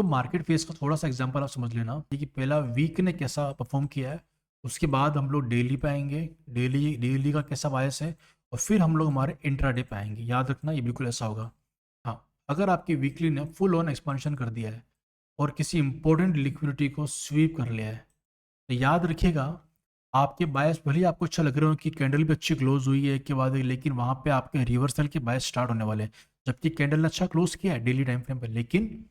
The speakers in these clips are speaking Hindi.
मार्केट फेस का थोड़ा सा एग्जांपल आप समझ लेना कि पहला वीक ने कैसा परफॉर्म किया है, उसके बाद हम लोग डेली पे आएंगे, डेली डेली का कैसा बायस है, और फिर हम लोग हमारे इंट्राडे पे आएंगे। याद रखना ये बिल्कुल ऐसा होगा। हाँ, अगर आपकी वीकली ने फुल ऑन एक्सपांशन कर दिया है और किसी इंपॉर्टेंट लिक्विडिटी को स्वीप कर लिया है, तो याद रखिएगा आपके बायस भले ही आपको अच्छा लग रहा हो कि कैंडल भी अच्छी क्लोज हुई है एक के बाद एक, लेकिन वहां पे आपके रिवर्सल के बायस स्टार्ट होने वाले हैं। जबकि कैंडल ने अच्छा क्लोज किया है डेली टाइम फ्रेम पर, लेकिन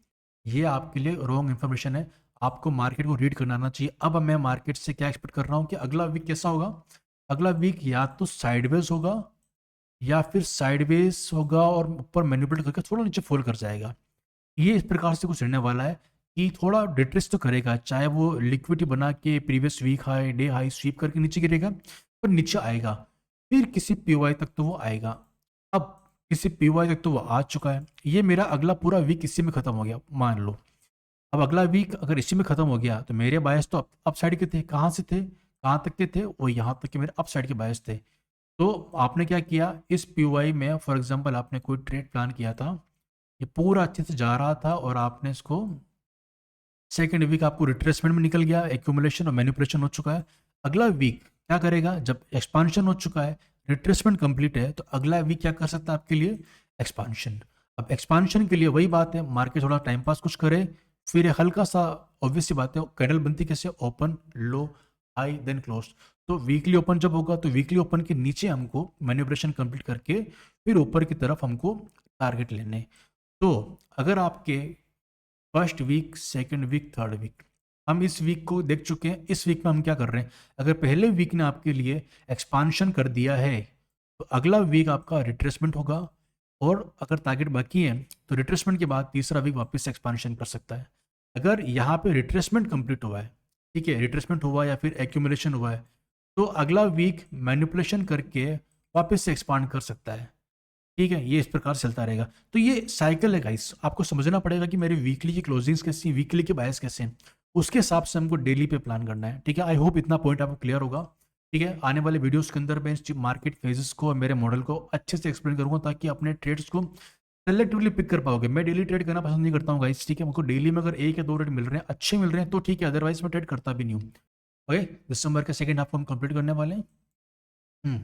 ये आपके लिए रॉन्ग इन्फॉर्मेशन है। आपको मार्केट को रीड करना आना चाहिए। अब मैं मार्केट से क्या एक्सपेक्ट कर रहा हूँ कि अगला वीक कैसा होगा। अगला वीक या तो साइडवेज होगा या फिर साइडवेज होगा और ऊपर मैनिपुलेट करके थोड़ा नीचे फॉल कर जाएगा। ये इस प्रकार से कुछ रहने वाला है कि थोड़ा डिट्रेस तो करेगा, चाहे वो लिक्विडिटी बना के previous week high day high sweep करके नीचे गिरेगा, पर नीचे आएगा। फिर किसी पीओआई तक तो वो आएगा। अब किसी पीओआई तक तो वो आ चुका है। ये मेरा अगला पूरा वीक इसी में खत्म हो गया मान लो। अब अगला वीक अगर इसी में खत्म हो गया तो मेरे बायस तो अप साइड के थे। कहाँ से थे, कहाँ तक के थे, वो यहाँ तक के मेरे अप साइड के बायस थे। तो आपने क्या किया, इस पीओआई में फॉर एग्जांपल आपने कोई ट्रेड प्लान किया था, ये पूरा अच्छे से जा रहा था और आपने इसको सेकेंड वीक आपको रिट्रेसमेंट में निकल गया, एक्यूमुलेशन और मैनिपुलेशन हो चुका है। अगला वीक क्या करेगा, जब एक्सपांशन हो चुका है, रिट्रेसमेंट कंप्लीट है, तो अगला वीक क्या कर सकता है आपके लिए, एक्सपांशन। अब एक्सपांशन के लिए वही बात है, मार्केट थोड़ा टाइम पास कुछ करे, फिर हल्का सा ऑब्वियस सी बात है कैंडल बनती कैसे, open low high then close. तो वीकली ओपन जब होगा तो वीकली ओपन के नीचे हमको मैनिपुलेशन कंप्लीट करके फिर ऊपर की तरफ हमको टारगेट लेने। तो अगर आपके first week, second week, third week, हम इस वीक को देख चुके हैं। इस वीक में हम क्या कर रहे हैं, अगर पहले वीक ने आपके लिए एक्सपांशन कर दिया है तो अगला वीक आपका रिट्रेसमेंट होगा, और अगर टारगेट बाकी है तो रिट्रेसमेंट के बाद तीसरा वीक वापस से एक्सपांशन कर सकता है। अगर यहाँ पे रिट्रेसमेंट कंप्लीट हुआ है, ठीक है, रिट्रेसमेंट हुआ या फिर एक्यूमुलेशन हुआ है, तो अगला वीक मैनिपुलेशन करके वापस से एक्सपांड कर सकता है। ठीक है, ये इस प्रकार से चलता रहेगा। तो ये साइकिल है गाइस, आपको समझना पड़ेगा कि मेरी वीकली की क्लोजिंग्स कैसी, वीकली के बायस कैसे हैं, उसके हिसाब से हमको डेली पे प्लान करना है। ठीक है, आई होप इतना पॉइंट आपको क्लियर होगा। ठीक है, आने वाले वीडियोस के अंदर मैं इस मार्केट फेजेस को और मेरे मॉडल को अच्छे से एक्सप्लेन करूंगा ताकि अपने ट्रेड्स को सेलेक्टिवली पिक कर पाओगे। मैं डेली ट्रेड करना पसंद नहीं करता हूँ गाइस। ठीक है, मुझको डेली में अगर एक या दो रेट मिल रहे हैं, अच्छे मिल रहे हैं, तो ठीक है, अदरवाइज मैं ट्रेड करता भी नहीं हूँ। ओके, दिसंबर के सेकंड हाफ को हम कंप्लीट करने वाले हैं।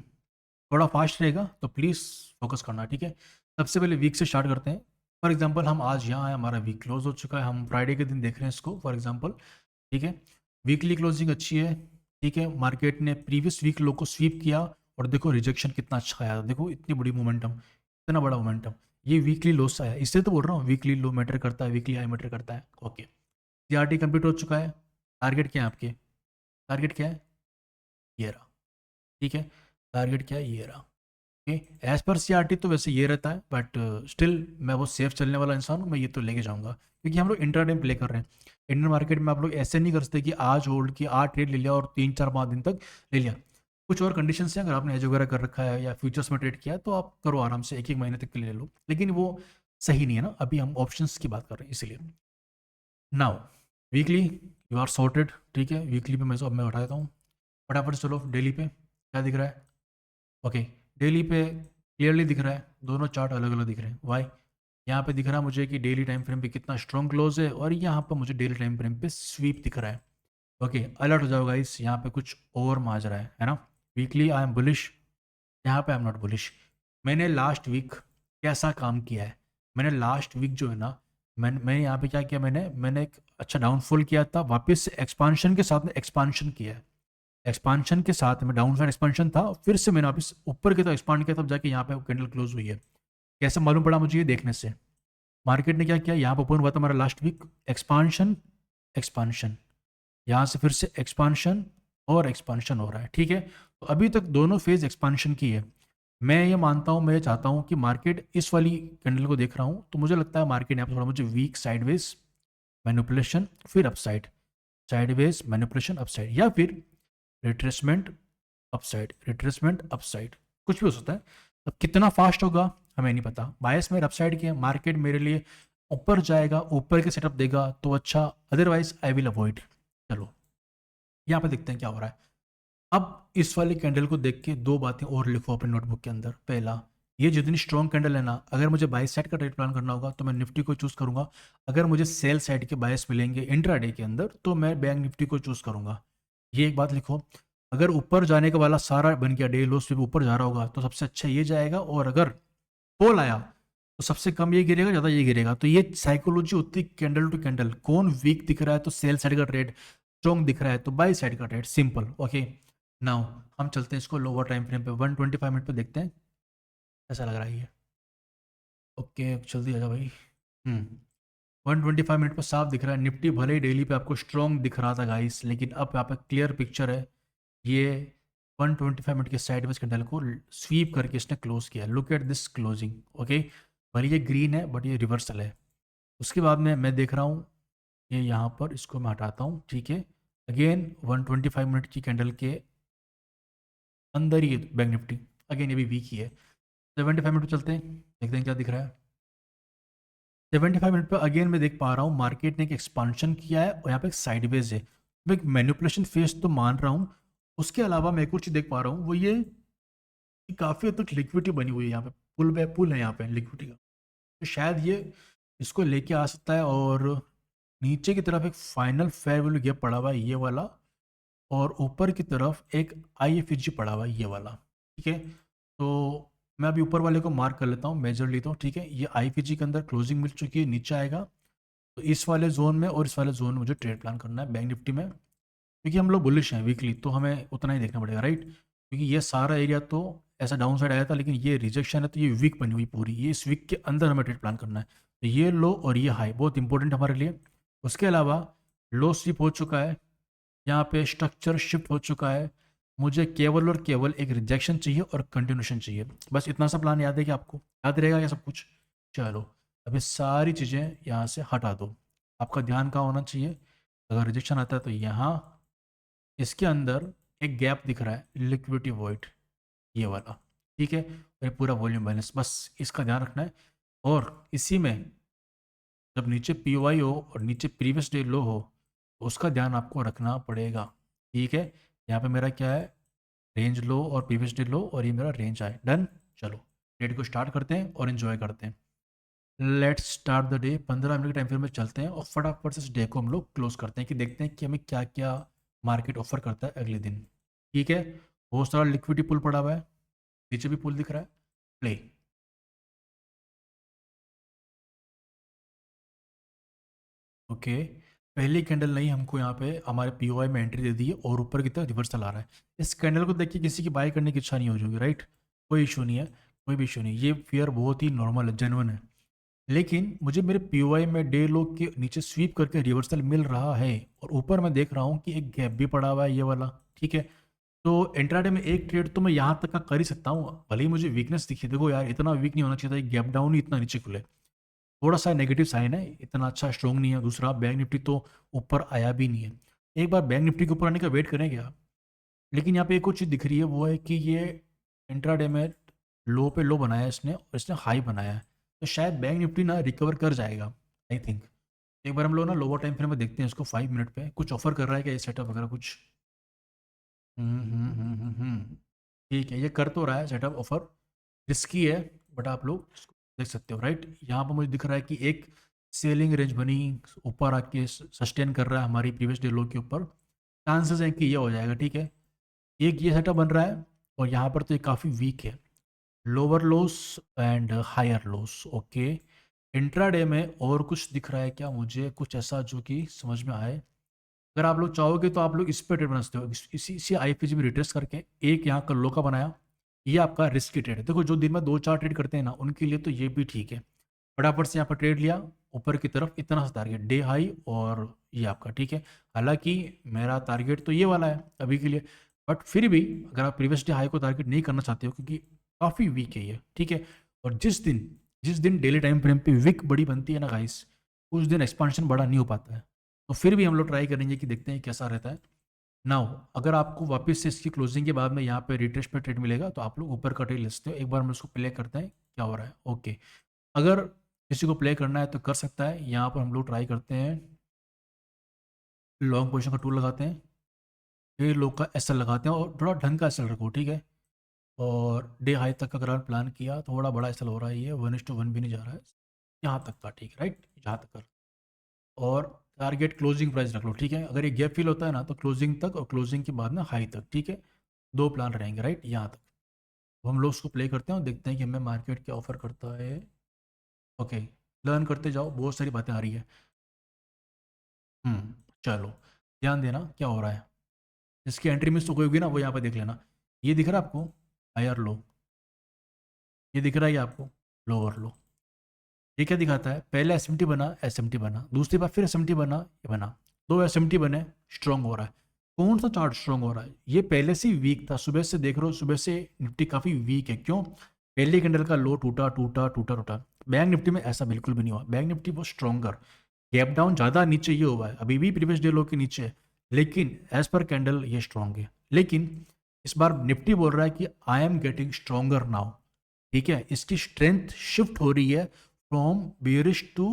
थोड़ा फास्ट रहेगा तो प्लीज़ फोकस करना। ठीक है, सबसे पहले वीक से स्टार्ट करते हैं। फॉर एग्जांपल हम आज यहाँ आए, हमारा वीक क्लोज हो चुका है, हम फ्राइडे के दिन देख रहे हैं इसको फॉर एग्जांपल। ठीक है, वीकली क्लोजिंग अच्छी है। ठीक है, मार्केट ने प्रीवियस वीक लो को स्वीप किया और देखो रिजेक्शन कितना अच्छा आया, देखो इतनी बड़ी मोमेंटम, इतना बड़ा मोमेंटम। ये वीकली लो से आया, इससे तो बोल रहा हूँ वीकली लो मैटर करता है, वीकली हाई मैटर करता है। ओके, सीआरटी कंप्लीट हो चुका है। टारगेट क्या है आपके, टारगेट क्या है, ये रहा। ठीक है, टारगेट क्या है, ये रहा। एज पर सीआरटी तो वैसे ये रहता है, बट स्टिल मैं वो सेफ चलने वाला इंसान हूँ, मैं ये तो लेके जाऊंगा क्योंकि हम लोग इंट्राडे प्ले कर रहे हैं। इंडियन मार्केट में आप लोग ऐसे नहीं कर सकते कि आज होल्ड किया, आज ट्रेड ले लिया और 3 4 5 दिन तक ले लिया। कुछ और कंडीशन हैं, अगर आपने एज वगैरह कर रखा है या फ्यूचर्स में ट्रेड किया है तो आप करो आराम से, एक एक महीने तक के लिए ले लो, लेकिन वो सही नहीं है ना, अभी हम ऑप्शंस की बात कर रहे हैं इसलिए। Now weekly you are sorted. ठीक है, वीकली पे मैं उठा देता हूँ फटाफट। चलो डेली पे क्या दिख रहा है, ओके, डेली पे क्लियरली दिख रहा है, दोनों चार्ट अलग अलग दिख रहे हैं। वाई, यहाँ पे दिख रहा है मुझे कि डेली टाइम फ्रेम पे कितना स्ट्रॉन्ग क्लोज है, और यहाँ पर मुझे डेली टाइम फ्रेम पे स्वीप दिख रहा है। ओके, अलर्ट हो जाओ गाइस, यहाँ पे कुछ और माज रहा है ना। वीकली आई एम बुलिश, यहाँ पे आई एम नॉट बुलिश। मैंने लास्ट वीक कैसा काम किया है, मैंने लास्ट वीक जो है ना, मैंने यहाँ पे क्या किया, मैंने एक अच्छा डाउनफॉल किया था, वापस से एक्सपांशन के साथ में एक्सपांशन किया है। एक्सपांशन के साथ में डाउन साइड एक्सपांशन था, फिर से मैंने वापस ऊपर की तरफ एक्सपांड किया, तब जाके यहाँ पे कैंडल क्लोज हुई है। कैसे मालूम पड़ा मुझे, ये देखने से। मार्केट ने क्या किया, यहाँ पर ओपन हुआ था हमारा लास्ट वीक, एक्सपांशन एक्सपांशन, यहाँ से फिर से एक्सपांशन और एक्सपांशन हो रहा है। ठीक है, तो अभी तक दोनों फेज एक्सपांशन की है। मैं ये मानता हूँ, मैं चाहता हूँ कि मार्केट इस वाली कैंडल को देख रहा हूँ तो मुझे लगता है मार्केट यहाँ पर थोड़ा मुझे वीक साइडवेज मैनिपुलेशन, फिर अपसाइड, साइडवेज मैनिपुलेशन अपसाइड, या फिर रिट्रेसमेंट अपसाइड, रिट्रेसमेंट अपसाइड, कुछ भी हो सकता है। अब कितना फास्ट होगा हमें नहीं पता। बायस मेरे अपसाइड की है, मार्केट मेरे लिए ऊपर जाएगा, ऊपर के सेटअप देगा तो अच्छा, अदरवाइज आई विल अवॉइड। चलो यहाँ पे देखते हैं क्या हो रहा है। अब इस वाली कैंडल को देख के दो बातें और लिखो अपने नोटबुक के अंदर। पहला, ये जितनी स्ट्रॉन्ग कैंडल है ना, अगर मुझे बाई साइड का ट्रेड प्लान करना होगा तो मैं निफ्टी को चूज़ करूंगा। अगर मुझे सेल साइड के बायस मिलेंगे इंट्राडे के अंदर तो मैं बैंक निफ्टी को चूज़ करूंगा। ये एक बात लिखो। अगर ऊपर जाने का वाला सारा बन गया, डे लो से भी ऊपर जा रहा होगा तो सबसे अच्छा ये जाएगा, और अगर पोल आया तो सबसे कम ये गिरेगा, ज़्यादा ये गिरेगा। तो ये साइकोलॉजी होती है कैंडल टू कैंडल। कौन वीक दिख रहा है तो सेल साइड का ट्रेड, स्ट्रॉन्ग दिख रहा है तो बाई साइड का ट्रेड, सिंपल। ओके, नाउ हम चलते हैं इसको लोअर टाइम फ्रेम पे 125 मिनट पे देखते हैं ऐसा लग रहा है ये। ओके जल्दी आ जा भाई। 125 मिनट पर साफ दिख रहा है। निफ्टी भले ही डेली पे आपको स्ट्रॉन्ग दिख रहा था गाइस, लेकिन अब यहाँ पे क्लियर पिक्चर है। ये 125 मिनट के साइडवेज कैंडल को स्वीप करके इसने क्लोज किया। Look at this closing. Okay, भले ये ग्रीन है बट ये रिवर्सल है। उसके बाद में मैं देख रहा हूँ ये यहाँ पर, इसको मैं हटाता हूँ, ठीक है। अगेन 125 मिनट की कैंडल के अंदर ही है बैंक निफ्टी। अगेन ये भी वीक ही है। 75 मिनट पे चलते हैं, देखते हैं क्या दिख रहा है। 75 मिनट पर अगेन मैं देख पा रहा हूँ मार्केट ने एक एक्सपांशन किया है और यहाँ पे एक साइडवेज है। मैं एक मैनिपुलेशन फेज तो मान रहा हूँ। उसके अलावा मैं एक और चीज़ देख पा रहा हूँ, वो ये कि काफ़ी हद तक लिक्विडिटी बनी हुई है यहाँ पे। पुल है यहाँ पे लिक्विडिटी का। तो शायद ये इसको लेके आ सकता है। और नीचे की तरफ एक फाइनल फेयर वैल्यू गैप पड़ा हुआ है ये वाला, और ऊपर की तरफ एक IFG पड़ा हुआ है ये वाला, ठीक है। तो मैं अभी ऊपर वाले को मार्क कर लेता हूँ मेजरली, तो ठीक है। ये IFG के अंदर क्लोजिंग मिल चुकी है, नीचे आएगा तो इस वाले जोन में और इस वाले जोन में मुझे ट्रेड प्लान करना है बैंक निफ्टी में, क्योंकि हम लोग बुलिश हैं वीकली तो हमें उतना ही देखना पड़ेगा, राइट। क्योंकि ये सारा एरिया तो ऐसा डाउन साइड आया था, लेकिन ये रिजेक्शन है तो ये वीक बनी हुई पूरी, ये इस वीक के अंदर हमें ट्रेड प्लान करना है। तो ये लो और ये हाई बहुत इंपॉर्टेंट हमारे लिए। उसके अलावा लो स्लिप हो चुका है, यहाँ पे स्ट्रक्चर शिफ्ट हो चुका है। मुझे केवल और केवल एक रिजेक्शन चाहिए और कंटिन्यूशन चाहिए, बस इतना सा प्लान याद है कि आपको याद रहेगा क्या सब कुछ। चलो अभी सारी चीज़ें यहाँ से हटा दो। आपका ध्यान कहाँ होना चाहिए, अगर रिजेक्शन आता है तो यहाँ इसके अंदर एक गैप दिख रहा है, लिक्विडिटी वॉइड ये वाला, ठीक है। और ये पूरा वॉल्यूम बैलेंस, बस इसका ध्यान रखना है। और इसी में जब नीचे POI हो और नीचे प्रीवियस डे लो हो तो उसका ध्यान आपको रखना पड़ेगा, ठीक है। यहाँ पे मेरा क्या है, रेंज लो और प्रीवियस डे लो, और ये मेरा रेंज आए, डन। चलो ट्रेड को स्टार्ट करते हैं और इन्जॉय करते हैं। Let's start the day. 15 minute के टाइम फ्रेम में चलते हैं और फटाफट से इस डे को हम लोग क्लोज करते हैं कि देखते हैं कि हमें क्या क्या मार्केट ऑफर करता है अगले दिन, ठीक है। बहुत सारा लिक्विडिटी पुल पड़ा हुआ है, नीचे भी पुल दिख रहा है। प्ले। ओके, पहली कैंडल नहीं हमको यहाँ पे हमारे POI में एंट्री दे दी है और ऊपर की तरफ रिवर्सल आ रहा है। इस कैंडल को देख के किसी की बाय करने की इच्छा नहीं हो जाएगी, राइट। कोई इशू नहीं है, कोई भी इशू नहीं। ये फियर बहुत ही नॉर्मल है, जेन्युइन है। लेकिन मुझे मेरे POI में डे लो के नीचे स्वीप करके रिवर्सल मिल रहा है, और ऊपर मैं देख रहा हूँ कि एक गैप भी पड़ा हुआ है ये वाला, ठीक है। तो इंट्राडे में एक ट्रेड तो मैं यहाँ तक का कर ही सकता हूँ, भले ही मुझे वीकनेस दिखी। देखो यार इतना वीक नहीं होना चाहिए था, गैप डाउन ही इतना नीचे खुले, थोड़ा सा नेगेटिव साइन है, इतना अच्छा स्ट्रॉन्ग नहीं है। दूसरा बैंक निफ्टी तो ऊपर आया भी नहीं है। एक बार बैंक निफ्टी के ऊपर आने का वेट करेंगे आप। लेकिन यहाँ पे एक और चीज़ दिख रही है, वो है कि ये इंट्राडे में लो पे लो बनाया है इसने और इसने हाई बनाया है, तो शायद बैंक निफ्टी ना रिकवर कर जाएगा, आई थिंक। एक बार हम लोग ना लोअर टाइम फ्रेम में देखते हैं इसको, 5 मिनट पे कुछ ऑफर कर रहा है क्या ये सेटअप वगैरह कुछ। ठीक है, ये कर तो रहा है सेटअप ऑफर, रिस्की है बट आप लोग इसको देख सकते हो, राइट। यहाँ पर मुझे दिख रहा है कि एक सेलिंग रेंज बनी, ऊपर आके सस्टेन कर रहा है हमारी प्रीवियस डे लो के ऊपर। चांसेस हैं कि ये हो जाएगा, ठीक है। एक ये सेटअप बन रहा है, और यहाँ पर तो ये काफ़ी वीक है, lower lows and higher lows. Okay, intraday में और कुछ दिख रहा है क्या मुझे, कुछ ऐसा जो कि समझ में आए। अगर आप लोग चाहोगे तो आप लोग इस पर ट्रेड बना सकते हो, इसी IPG में रिट्रेस करके एक यहाँ का लो का बनाया। ये आपका रिस्की ट्रेड है। देखो जो दिन में 2-4 ट्रेड करते हैं ना, उनके लिए तो ये भी ठीक है। फटाफट से यहाँ पर ट्रेड लिया ऊपर की तरफ, इतना सा टारगेट डे हाई और ये आपका, ठीक है। हालांकि मेरा टारगेट तो ये वाला है अभी के लिए, बट फिर भी अगर आप प्रीवियस डे हाई को टारगेट नहीं करना चाहते हो क्योंकि काफ़ी वीक है ये, ठीक है। और जिस दिन डेली टाइम फ्रेम पे विक बड़ी बनती है ना गाइस, उस दिन एक्सपांशन बड़ा नहीं हो पाता है। तो फिर भी हम लोग ट्राई करेंगे कि देखते हैं कैसा रहता है। नाउ अगर आपको वापस से इसकी क्लोजिंग के बाद में यहाँ पे रिट्रेस पे ट्रेड मिलेगा तो आप लोग ऊपर का ट्रेड ले सकते हो। एक बार हम इसको प्ले करते हैं क्या हो रहा है। ओके, अगर किसी को प्ले करना है तो कर सकता है। यहाँ पर हम लोग ट्राई करते हैं, लॉन्ग पोजिशन का टूल लगाते हैं, फिर लोग का SL लगाते हैं और थोड़ा ढंग का SL रखो, ठीक है। और डे हाई तक अगर आपने प्लान किया, थोड़ा बड़ा ऐसा हो रहा है, ये 1:1 भी नहीं जा रहा है, यहाँ तक का ठीक है, राइट, यहाँ तक का। और टारगेट क्लोजिंग प्राइस रख लो, ठीक है। अगर ये गैप फिल होता है ना तो क्लोजिंग तक, और क्लोजिंग के बाद ना हाई तक, ठीक है। दो प्लान रहेंगे, राइट, यहाँ तक। तो हम लोग उसको प्ले करते हैं और देखते हैं कि हमें मार्केट क्या ऑफर करता है। ओके, लर्न करते जाओ, बहुत सारी बातें आ रही है। चलो, ध्यान देना क्या हो रहा है। जिसकी एंट्री मिस हो गई होगी ना, वो यहाँ पे देख लेना। ये दिख रहा है आपको, हायर लो, ये दिख रहा है ये आपको, लोअर लो। ये क्या दिखाता है, पहले एसएमटी बना, एसएमटी बना, दूसरी बार फिर एसएमटी बना, ये बना, दो एसएमटी बने, स्ट्रांग हो रहा है। कौन सा चार्ट स्ट्रांग हो रहा है, ये पहले से वीक था, सुबह से देख रहे हो, सुबह से निफ्टी काफी वीक है। क्यों, पहले कैंडल का लो टूटा टूटा टूटा टूटा। बैंक निफ्टी में ऐसा बिल्कुल भी नहीं हुआ, बैंक निफ्टी बहुत स्ट्रॉन्गर, गैप डाउन ज़्यादा नीचे ये हुआ है, अभी भी प्रीवियस डे लो के नीचे है, लेकिन एज पर कैंडल ये स्ट्रॉन्ग है। लेकिन इस बार निफ्टी बोल रहा है कि I am getting stronger now, ठीक है, इसकी स्ट्रेंथ शिफ्ट हो रही है फ्रॉम बेरिश टू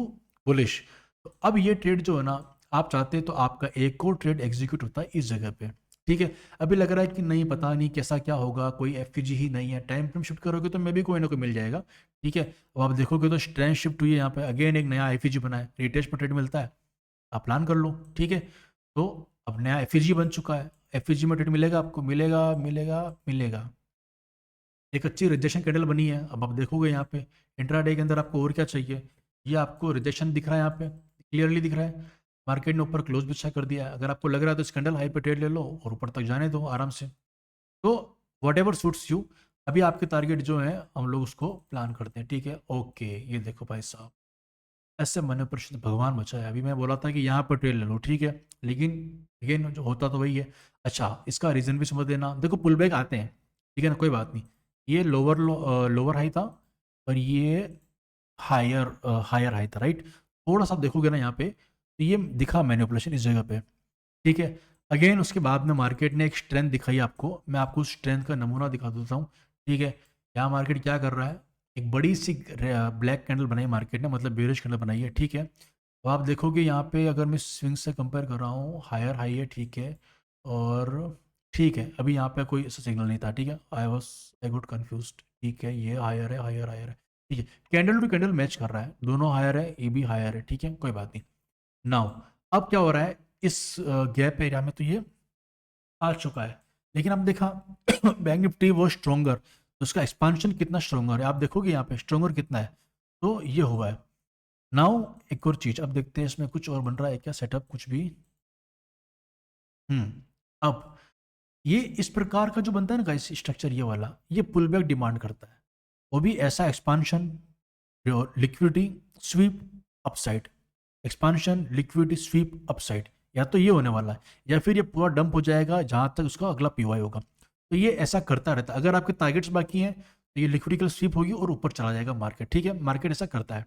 बुलिश। तो अब ये ट्रेड जो है ना, आप चाहते हैं तो आपका एक और ट्रेड एग्जीक्यूट होता है इस जगह पे, ठीक है। अभी लग रहा है कि नहीं, पता नहीं कैसा क्या होगा, कोई एफपीजी ही नहीं है, टाइम फ्रेम शिफ्ट करोगे तो मे भी कोई ना कोई मिल जाएगा, ठीक है। अब आप देखोगे तो स्ट्रेंथ शिफ्ट हुई है, यहाँ पे अगेन एक नया एफईजी बना है, रिटेस्ट पर ट्रेड मिलता है, आप प्लान कर लो, ठीक है। तो अब नया एफईजी बन चुका है, एफईजी में ट्रेड मिलेगा आपको, मिलेगा मिलेगा मिलेगा। एक अच्छी रिजेक्शन कैंडल बनी है, अब आप देखोगे यहाँ पे इंट्राडे के अंदर आपको और क्या चाहिए। ये आपको रिजेक्शन दिख रहा है, यहाँ पे क्लियरली दिख रहा है। मार्केट ने ऊपर क्लोज भी अच्छा कर दिया है, अगर आपको लग रहा है तो इस कैंडल हाई पे ट्रेड ले लो और ऊपर तक जाने दो आराम से। तो वट एवर सूट्स यू। अभी आपके टारगेट जो है हम लोग उसको प्लान करते हैं, ठीक है। ओके, ये देखो भाई साहब, ऐसे मन प्रश्न भगवान बचाए। अभी मैं बोला था कि यहाँ पर ट्रेड ले लो, ठीक है, लेकिन अगेन जो होता तो वही है। अच्छा, इसका रीज़न भी समझ देना, देखो पुल बैक आते हैं, ठीक है ना, कोई बात नहीं। ये लोअर हाई था और ये हायर हायर हाई था, राइट। थोड़ा सा आप देखोगे ना यहाँ पे, तो ये दिखा मैनिपुलेशन इस जगह पे, ठीक है। अगेन उसके बाद में मार्केट ने एक स्ट्रेंथ दिखाई आपको, मैं आपको उस स्ट्रेंथ का नमूना दिखा देता हूँ, ठीक है। यहाँ मार्केट क्या कर रहा है, एक बड़ी सी ब्लैक कैंडल बनाई मार्केट ने, मतलब बेरिश कैंडल बनाई है, ठीक है। तो आप देखोगे यहाँ पे, अगर मैं स्विंग से कंपेयर कर रहा हूँ, हायर हाई है, ठीक है। और ठीक है, अभी यहाँ पे कोई ऐसा सिग्नल नहीं था, ठीक है, आई गॉट कन्फ्यूज, ठीक है। ये हायर है, हायर हायर है, ठीक है, कैंडल टू कैंडल मैच कर रहा है, दोनों हायर है, ये भी हायर है, ठीक है, कोई बात नहीं। नाउ अब क्या हो रहा है, इस गैप एरिया में तो ये आ चुका है, लेकिन अब देखा बैंक निफ्टी वो स्ट्रोंगर, तो उसका एक्सपांशन कितना स्ट्रोंगर है आप देखोगे यहाँ पे, स्ट्रोंगर कितना है, तो ये हुआ है। नाउ एक और चीज अब देखते हैं, इसमें कुछ और बन रहा है क्या सेटअप, कुछ भी। अब ये इस प्रकार का जो बनता है ना गाइस स्ट्रक्चर, ये वाला, ये पुल बैक डिमांड करता है, वो भी ऐसा expansion, liquidity SVEEP upside, expansion liquidity SVEEP upside, या तो ये होने वाला है, या फिर ये पूरा डंप हो जाएगा जहां तक उसका अगला पीवाई होगा। तो ये ऐसा करता रहता है, अगर आपके टारगेट्स बाकी हैं तो ये लिक्विडिटी स्वीप होगी और ऊपर चला जाएगा मार्केट, ठीक है, मार्केट ऐसा करता है।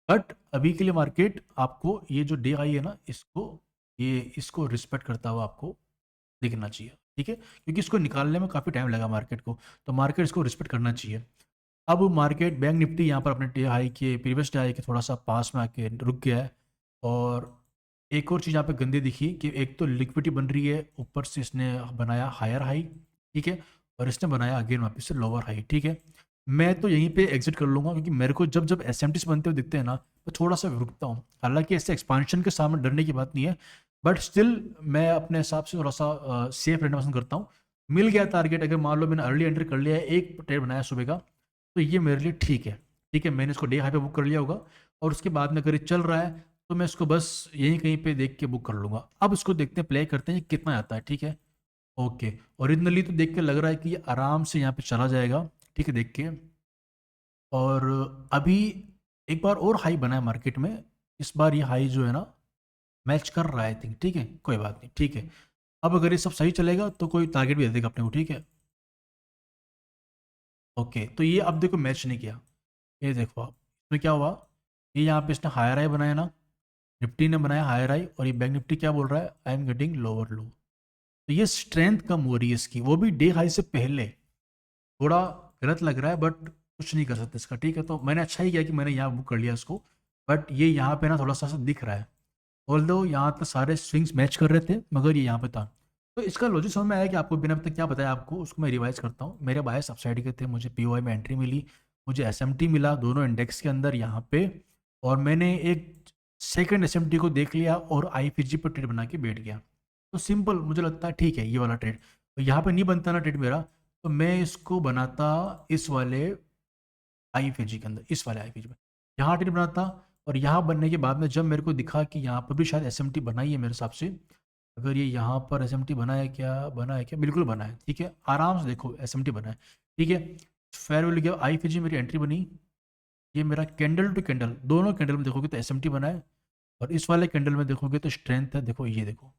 बट अभी के लिए मार्केट आपको ये जो डे आई है ना, इसको रिस्पेक्ट करता हुआ आपको दिखना चाहिए, ठीक है, क्योंकि इसको निकालने में काफ़ी टाइम लगा मार्केट को, तो मार्केट इसको रिस्पेक्ट करना चाहिए। अब मार्केट बैंक निफ्टी यहाँ पर अपने डे हाई के, प्रीवियस डे हाई के थोड़ा सा पास में आके रुक गया है। और एक और चीज़ यहाँ पे गंदी दिखी कि एक तो लिक्विडिटी बन रही है, ऊपर से इसने बनाया हायर हाई, ठीक है, और इसने बनाया अगेन वापस से लोअर हाई, ठीक है। मैं तो यहीं पे एग्जिट कर लूँगा, क्योंकि मेरे को जब जब एस बनते हुए दिखते हैं ना, तो थोड़ा सा रुकता हूँ। हालांकि ऐसे एक्सपांशन के सामने डरने की बात नहीं है, बट स्टिल मैं अपने हिसाब से थोड़ा सा सेफ रहना पसंद करता हूँ। मिल गया टारगेट, अगर मान लो मैंने अर्ली एंट्री कर लिया है, एक ट्रेड बनाया सुबह का, तो ये मेरे लिए ठीक है, ठीक है, मैंने इसको डे हाई पे बुक कर लिया होगा, और उसके बाद में अगर ये चल रहा है तो मैं इसको बस यहीं कहीं पे देख के बुक कर लूँगा। अब इसको देखते हैं, प्ले करते हैं कितना आता है, ठीक है। ओके, ओरिजिनली तो देख के लग रहा है कि ये आराम से यहाँ पे चला जाएगा, ठीक है, देख के। और अभी एक बार और हाई बना है मार्केट में, इस बार ये हाई जो है ना मैच कर रहा है, आई थिंक, ठीक है, कोई बात नहीं, ठीक है। अब अगर ये सब सही चलेगा तो कोई टारगेट भी दे देगा अपने को, ठीक है। ओके, तो ये अब देखो मैच नहीं किया, ये देखो आप, इसमें क्या हुआ, ये यहाँ पे इसने हायर हाई बनाया ना, निफ्टी ने बनाया हायर हाई, और ये बैंक निफ्टी क्या बोल रहा है, आई एम गेटिंग लोअर लो। तो ये स्ट्रेंथ कम हो रही है इसकी, वो भी डे हाई से पहले। थोड़ा गलत लग रहा है बट कुछ नहीं कर सकते इसका, ठीक है। तो मैंने अच्छा ही किया कि मैंने यहाँ बुक कर लिया इसको, बट ये यहाँ पे ना थोड़ा सा दिख रहा है, ऑल्दो यहाँ तक सारे स्विंग्स मैच कर रहे थे, मगर ये यहाँ पे था। तो इसका लॉजिक समझ में आया कि आपको बिना अब तक क्या बताया आपको, उसको मैं रिवाइज करता हूँ। मेरे बायस अपसाइड के थे, मुझे पीओआई में एंट्री मिली, मुझे एसएमटी मिला दोनों इंडेक्स के अंदर यहाँ पे, और मैंने एक सेकंड एसएमटी को देख लिया और आईपीजी पर ट्रेड बना के बैठ गया। तो सिंपल मुझे लगता है ठीक है ये वाला ट्रेड, तो यहाँ पे नहीं बनता ना ट्रेड मेरा, तो मैं इसको बनाता इस वाले आईपीजी के अंदर, इस वाले आईपीजी में यहाँ ट्रेड बनाता। और यहाँ बनने के बाद में जब मेरे को दिखा कि यहाँ पर भी शायद एसएमटी बनाई है मेरे हिसाब से, अगर ये यहाँ पर एसएमटी बना है क्या, बना है क्या, बिल्कुल बना है, ठीक है, आराम से देखो एसएमटी बना है, ठीक है। फेयर वैल्यू गया, आईपीजी मेरी एंट्री बनी, ये मेरा कैंडल टू कैंडल, दोनों कैंडल में देखोगे तो एसएमटी बना है, और इस वाले कैंडल में देखोगे तो स्ट्रेंथ है, देखो ये देखो,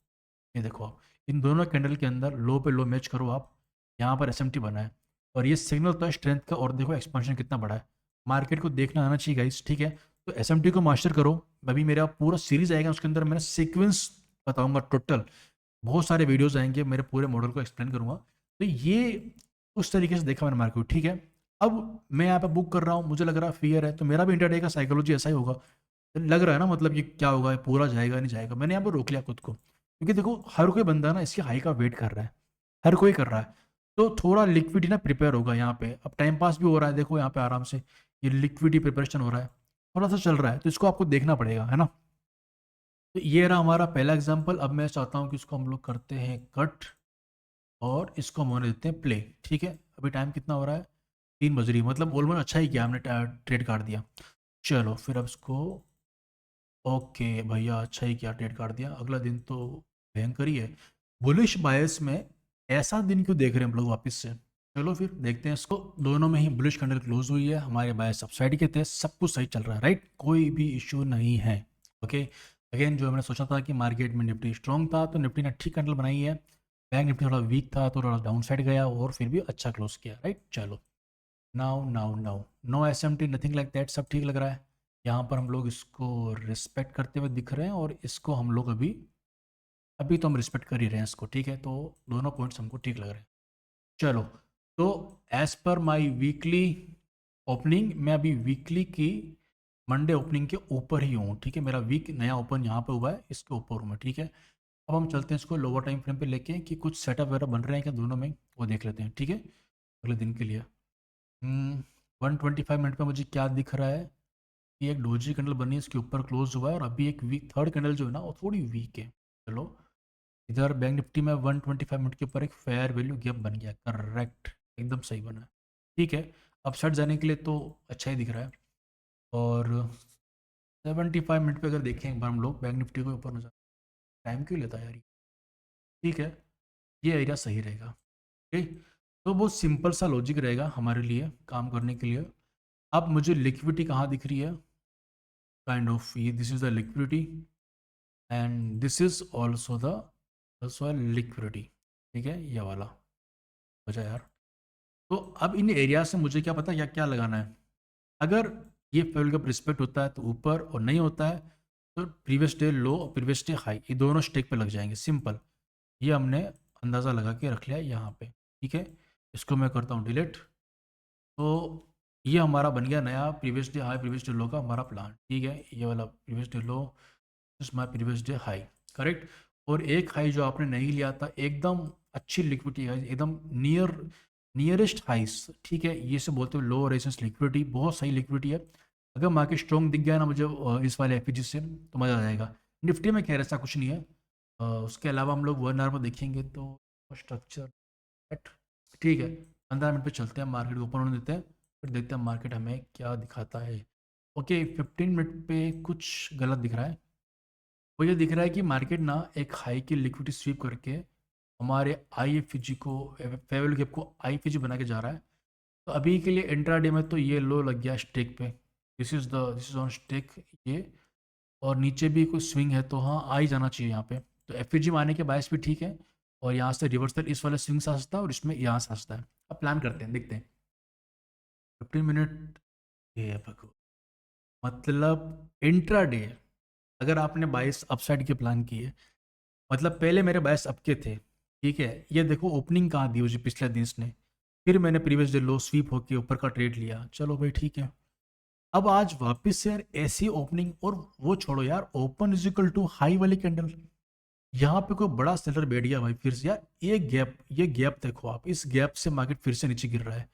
ये देखो आप इन दोनों कैंडल के अंदर लो पे लो मैच करो आप, यहाँ पर एसएमटी बना है, और ये सिग्नल तो है स्ट्रेंथ का, और देखो एक्सपेंशन कितना बड़ा है, मार्केट को देखना आना चाहिए गाइस, ठीक है। तो एसएमटी को मास्टर करो, अभी मेरा पूरा सीरीज आएगा, उसके अंदर मैंने सीक्वेंस बताऊंगा टोटल, बहुत सारे वीडियोस आएंगे, मेरे पूरे मॉडल को एक्सप्लेन करूंगा। तो ये उस तरीके से देखा मैंने मार्केट, ठीक है। अब मैं यहाँ पे बुक कर रहा हूँ, मुझे लग रहा है फियर है, तो मेरा भी इंटरडे का साइकोलॉजी ऐसा ही होगा, लग रहा है ना, मतलब ये क्या होगा, ये पूरा जाएगा नहीं जाएगा, मैंने यहाँ पर रोक लिया खुद को, क्योंकि देखो हर कोई बंदा ना इसकी हाई का वेट कर रहा है, हर कोई कर रहा है, तो थोड़ा लिक्विडिटी ना प्रिपेयर होगा यहाँ पे, अब टाइम पास भी हो रहा है, देखो यहाँ पे आराम से ये लिक्विडिटी प्रिपरेशन हो रहा है, थोड़ा सा चल रहा है, तो इसको आपको देखना पड़ेगा, है ना। तो ये रहा हमारा पहला एग्जाम्पल। अब मैं चाहता हूँ कि इसको हम लोग करते हैं कट, और इसको हम होने देते हैं प्ले, ठीक है। अभी टाइम कितना हो रहा है, 3 बज रही है, मतलब ऑलमोस्ट अच्छा ही किया हमने, ट्रेड काट दिया। चलो फिर अब इसको, ओके भैया अच्छा ही किया, ट्रेड काट दिया, अगला दिन तो भयंकर ही है, बुलिश बायस में ऐसा दिन क्यों देख रहे हैं हम लोग वापस से। चलो फिर देखते हैं इसको, दोनों में ही बुलिश कैंडल क्लोज हुई है, हमारे बायस अपसाइड के थे, सब कुछ सही चल रहा है, राइट, कोई भी इश्यू नहीं है। ओके, अगेन जो मैंने सोचा था कि मार्केट में निफ्टी स्ट्रॉन्ग था, तो निफ्टी ने ठीक कैंडल बनाई है, बैंक निफ्टी थोड़ा वीक था तो थोड़ा डाउन साइड गया, और फिर भी अच्छा क्लोज किया, राइट। चलो now now now no SMT nothing like that, सब ठीक लग रहा है। यहाँ पर हम लोग इसको रिस्पेक्ट करते हुए दिख रहे हैं, और इसको हम लोग अभी अभी तो हम रिस्पेक्ट कर ही रहे हैं इसको, ठीक है, तो दोनों पॉइंट्स हमको ठीक लग रहे हैं। चलो, तो एज पर माई वीकली ओपनिंग, मैं अभी वीकली की मंडे ओपनिंग के ऊपर ही हूँ, ठीक है, मेरा वीक नया ओपन यहाँ पे हुआ है, इसके ऊपर हूँ मैं, ठीक है। अब हम चलते हैं इसको लोअर टाइम फ्रेम पे लेके, कि कुछ सेटअप वगैरह बन रहे हैं क्या दोनों में, वो देख लेते हैं, ठीक है, अगले दिन के लिए। 125 मिनट पे मुझे क्या दिख रहा है कि एक डोजी कैंडल बनी है, इसके ऊपर क्लोज हुआ है, और अभी एक वीक थर्ड कैंडल जो है ना वो थोड़ी वीक है। चलो, इधर बैंक निफ्टी में 125 मिनट के ऊपर एक फेयर वैल्यू गैप बन गया, करेक्ट, एकदम सही बना है, ठीक है। अपसाइड जाने के लिए तो अच्छा ही दिख रहा है। और 75 मिनट पे अगर देखें एक बार हम लोग बैंक निफ्टी के ऊपर नजर, टाइम क्यों लेता है यार ये? ठीक है, ये एरिया सही रहेगा, ठीक। तो बहुत सिंपल सा लॉजिक रहेगा हमारे लिए काम करने के लिए। अब मुझे लिक्विडिटी कहाँ दिख रही है, काइंड ऑफ ये this is the liquidity, and this is also liquidity, ठीक है, ये वाला वजह यार। तो अब इन एरिया से मुझे क्या पता क्या क्या लगाना है, अगर ये फेवल का रिस्पेक्ट होता है तो ऊपर, और नहीं होता है तो प्रीवियस डे लो और प्रीवियस डे हाई, ये दोनों स्टेक पे लग जाएंगे, सिंपल, ये हमने अंदाज़ा लगा के रख लिया यहाँ पे, ठीक है। इसको मैं करता हूँ डिलीट, तो ये हमारा बन गया नया previous day high previous day लो का हमारा प्लान, ठीक है, ये वाला प्रीवियस डे लो इस my previous day high, correct. और एक हाई जो आपने नहीं लिया था, एकदम अच्छी लिक्विडिटी है, एकदम नियरेस्ट हाइस, ठीक है, ये से बोलते हो लो रेजिस्टेंस लिक्विडिटी, बहुत सही लिक्विडिटी है। अगर मार्केट स्ट्रॉन्ग दिख गया ना मुझे इस वाले एफपीजी से, तो मज़ा आ जाएगा। निफ्टी में खैर ऐसा कुछ नहीं है। उसके अलावा हम लोग 1 आवर में देखेंगे तो स्ट्रक्चर, ठीक है, 15 मिनट पे चलते हैं, मार्केट को ओपन होने देते हैं, फिर देखते हैं मार्केट हमें क्या दिखाता है। ओके, 15 मिनट पे कुछ गलत दिख रहा है, वो ये दिख रहा है कि मार्केट ना एक हाई की लिक्विडिटी स्वीप करके हमारे आईएफजी को, फेवल गैप को आईएफजी बना के जा रहा है। तो अभी के लिए इंट्राडे में तो ये लो लग गया स्टेक पे, दिस इज ऑन स्टेक ये, और नीचे भी कुछ स्विंग है, तो हाँ आ ही जाना चाहिए यहाँ पे, तो एफजी में आने के बायस भी ठीक है, और यहाँ से रिवर्सल इस वाले स्विंग से आ सकता है, और इसमें यहाँ से आ सकता है। अब प्लान करते हैं, देखते हैं 15 मिनट, ये पको, मतलब इंट्राडे अगर आपने बायस अपसाइड के प्लान किए, मतलब पहले मेरे बायस अप के थे, ठीक है, ये देखो ओपनिंग कहाँ दी मुझे पिछले दिन इसने, फिर मैंने प्रीवियस डे लो स्वीप होके ऊपर का ट्रेड लिया, चलो भाई ठीक है। अब आज वापस से यार ऐसी ओपनिंग, और वो छोड़ो यार, open is equal to high वाली कैंडल, यहाँ पे कोई बड़ा सेलर बैठ गया भाई फिर से यार, ये गैप देखो आप, इस गैप से मार्केट फिर से नीचे गिर रहा है,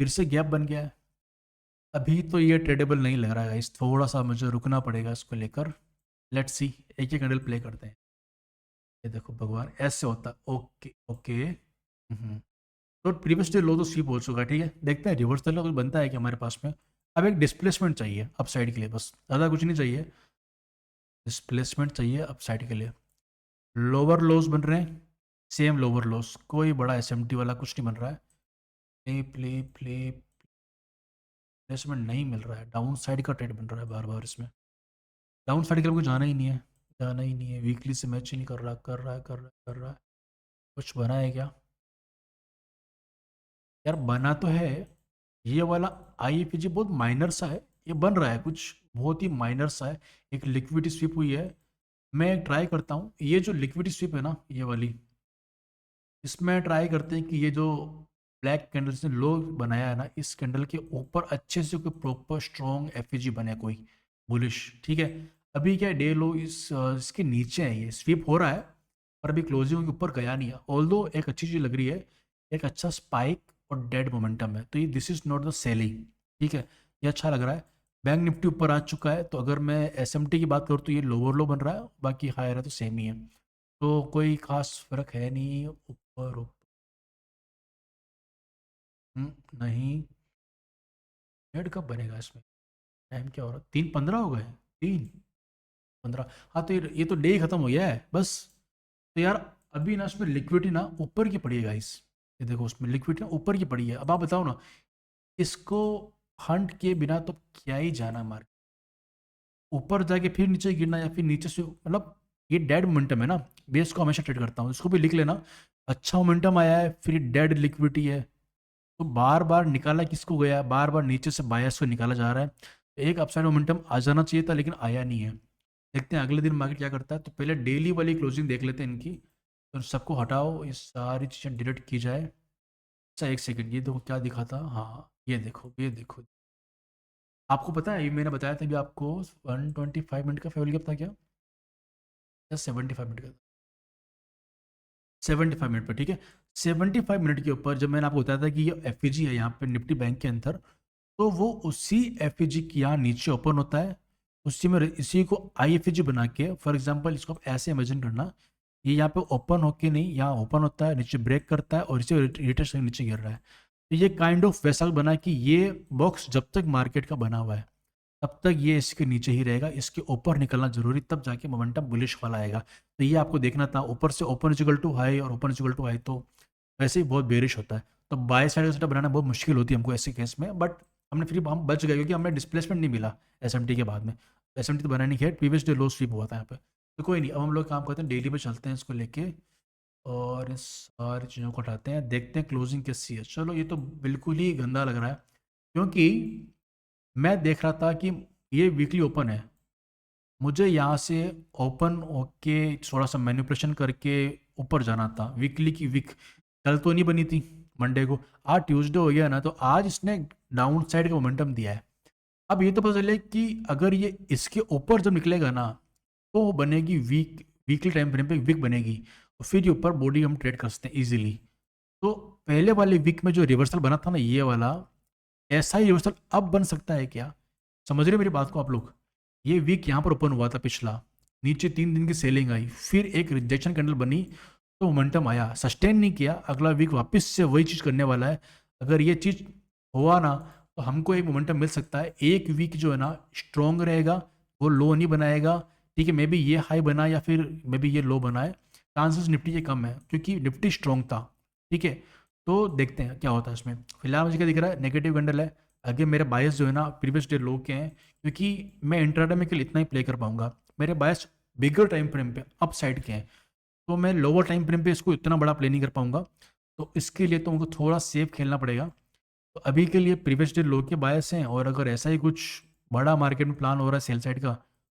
फिर से गैप बन गया है। अभी तो ये ट्रेडेबल नहीं लग रहा है इस, थोड़ा सा मुझे रुकना पड़ेगा इसको लेकर। लेट्स सी, एक एक कैंडल प्ले करते हैं। ये देखो भगवान, ऐसे होता, ओके ओके। तो प्रीवियस डे लो तो स्वीप हो चुका है, ठीक है, देखते हैं रिवर्सल का कुछ बनता है कि हमारे पास में। अब एक डिस्प्लेसमेंट चाहिए अप साइड के लिए, बस ज़्यादा कुछ नहीं चाहिए, डिस्प्लेसमेंट चाहिए अप साइड के लिए। लोअर लोज बन रहे हैं, सेम लोअर लोज, कोई बड़ा एसएमटी वाला कुछ नहीं बन रहा है। प्ले प्ले प्ले प्लेसमेंट नहीं मिल रहा है, डाउन साइड का ट्रेड बन रहा है बार बार इसमें। डाउन साइड के लिए जाना ही नहीं है, जाना ही नहीं है, वीकली से मैच ही नहीं कर रहा, कर रहा है कर रहा है कर रहा है। कुछ बना है क्या यार? बना तो है, ये वाला आईएफजी बहुत माइनर सा है, ये बन रहा है कुछ बहुत ही माइनर सा है। एक लिक्विडिटी स्विप हुई है, मैं ट्राई करता हूँ ये जो लिक्विडिटी स्विप है ना ये वाली, इसमें ट्राई करते हैं कि ये जो ब्लैक कैंडल से लो बनाया है ना, इस कैंडल के ऊपर अच्छे से कोई प्रॉपर स्ट्रॉन्ग एफईजी बने कोई बुलिश, ठीक है। अभी क्या डे लो इसके नीचे है, ये स्वीप हो रहा है पर अभी क्लोजिंग के ऊपर गया नहीं है। ऑल्दो एक अच्छी चीज़ लग रही है, एक अच्छा स्पाइक और डेड मोमेंटम है, तो ये this is not the selling, ठीक है, ये अच्छा लग रहा है। बैंक निफ्टी ऊपर आ चुका है, तो अगर मैं एसएमटी की बात करूँ तो ये लोअर लो बन रहा है, बाकी हायर है तो सेम ही है, तो कोई खास फर्क है नहीं ऊपर ऊपर। नहीं, हेड कब बनेगा इसमें? टाइम क्या हो रहा है, 3:15 हो गए, 3:15। हाँ तो ये तो डे खत्म हो गया है बस। तो यार अभी ना उसमें लिक्विडिटी ना ऊपर की पड़ी है गाइस, ये देखो उसमें लिक्विडिटी ना ऊपर की पड़ी है। अब आप बताओ ना, इसको हंट के बिना तो क्या ही जाना मार्केट, ऊपर जाके फिर नीचे गिरना या फिर नीचे से, मतलब ये डेड मोमेंटम है ना, बेस को हमेशा ट्रेड करता हूँ, इसको भी लिख लेना। अच्छा मोमेंटम आया है, फिर डेड लिक्विडिटी है, तो बार बार निकाला किसको गया, बार बार नीचे से बायस को निकाला जा रहा है। एक अपसाइड मोमेंटम आ जाना चाहिए था लेकिन आया नहीं है। देखते हैं अगले दिन मार्केट क्या करता है। तो पहले डेली वाली क्लोजिंग देख लेते हैं इनकी, तो सबको हटाओ, ये सारी चीज़ें डिलीट की जाए। अच्छा एक सेकंड, ये देखो क्या दिखा था, हाँ ये देखो ये देखो, आपको पता है ये मैंने बताया था भी आपको, 125 मिनट का फेवल गैप था क्या, या 75 मिनट का? 75 मिनट पर, ठीक है। 75 मिनट के ऊपर जब मैंने आपको बताया था कि ये एफ है यहाँ पे निफ्टी बैंक के अंदर, तो वो उसी एफ के यहाँ नीचे ओपन होता है, उसी में इसी को आई बना के, फॉर एग्जांपल इसको आप ऐसे इमेजिन करना, ये यहाँ पे ओपन होके नहीं, यहाँ ओपन होता है, नीचे ब्रेक करता है और इसे रिटेस्ट नीचे गिर रहा है। तो ये काइंड ऑफ वैसा बना कि ये बॉक्स जब तक मार्केट का बना हुआ है तब तक ये इसके नीचे ही रहेगा, इसके ऊपर निकलना जरूरी, तब जाके मोमेंटम बुलिश वाला आएगा। तो ये आपको देखना था, ऊपर से ओपन इक्वल टू हाई और ओपन इक्वल टू हाई तो वैसे ही बहुत बेरिश होता है, तो बाय साइड का सेटअप बनाना बहुत मुश्किल होती है हमको ऐसे केस में, बट हमने फिर हम बच गए क्योंकि हमें डिस्प्लेसमेंट नहीं मिला एसएमटी के बाद में। एसएमटी तो बनानी नहीं है, प्रीवियस डे लो स्वीप हुआ था यहाँ पे। तो कोई नहीं, अब हम लोग काम करते हैं, डेली पे चलते हैं इसको लेके और इस सारी चीज़ों को हटाते हैं, देखते हैं क्लोजिंग कैसी है। चलो ये तो बिल्कुल ही गंदा लग रहा है, क्योंकि मैं देख रहा था कि ये वीकली ओपन है, मुझे यहाँ से ओपन होके थोड़ा सा मैनिपुलेशन करके ऊपर जाना था, वीकली की वीक कल तो नहीं बनी थी मंडे को, आज ट्यूसडे हो गया ना, तो आज इसने डाउन साइड का मोमेंटम दिया है। अब ये तो पता चले कि अगर ये इसके ऊपर जब निकलेगा ना, तो वो बनेगी वीकली टाइम फ्रेम पे वीक बनेगी, तो फिर ये ऊपर बॉडी हम ट्रेड कर सकते हैं ईजिली। तो पहले वाले वीक में जो रिवर्सल बना था ना ये वाला, ऐसा ही रिवर्सल अब बन सकता है क्या? समझ रहे हो मेरी बात को आप लोग? ये वीक यहाँ पर ओपन हुआ था पिछला, नीचे 3 दिन की सेलिंग आई, फिर एक रिजेक्शन कैंडल बनी, तो मोमेंटम आया, सस्टेन नहीं किया, अगला वीक वापस से वही चीज़ करने वाला है। अगर ये चीज़ हुआ ना, तो हमको एक मोमेंटम मिल सकता है, एक वीक जो है ना स्ट्रॉन्ग रहेगा, वो लो नहीं बनाएगा, ठीक है, मे बी ये हाई बना या फिर मे बी ये लो बनाए, चांसेस निफ्टी के कम है क्योंकि निफ्टी स्ट्रॉन्ग था, ठीक है। तो देखते हैं क्या होता है इसमें। फिलहाल मुझे क्या दिख रहा है, नेगेटिव कैंडल है, आगे मेरे बायस जो है ना प्रीवियस डे लो के हैं, क्योंकि मैं इंट्राडे में केवल इतना ही प्ले कर पाऊंगा, मेरे बायस बिगर टाइम फ्रेम पे अप साइड के हैं, तो मैं लोअर टाइम फ्रेम पे इसको इतना बड़ा प्ले नहीं कर पाऊंगा, तो इसके लिए तो उनको थोड़ा सेफ खेलना पड़ेगा। तो अभी के लिए प्रीवियस डे लो के बायस हैं, और अगर ऐसा ही कुछ बड़ा मार्केट में प्लान हो रहा है सेल साइड का,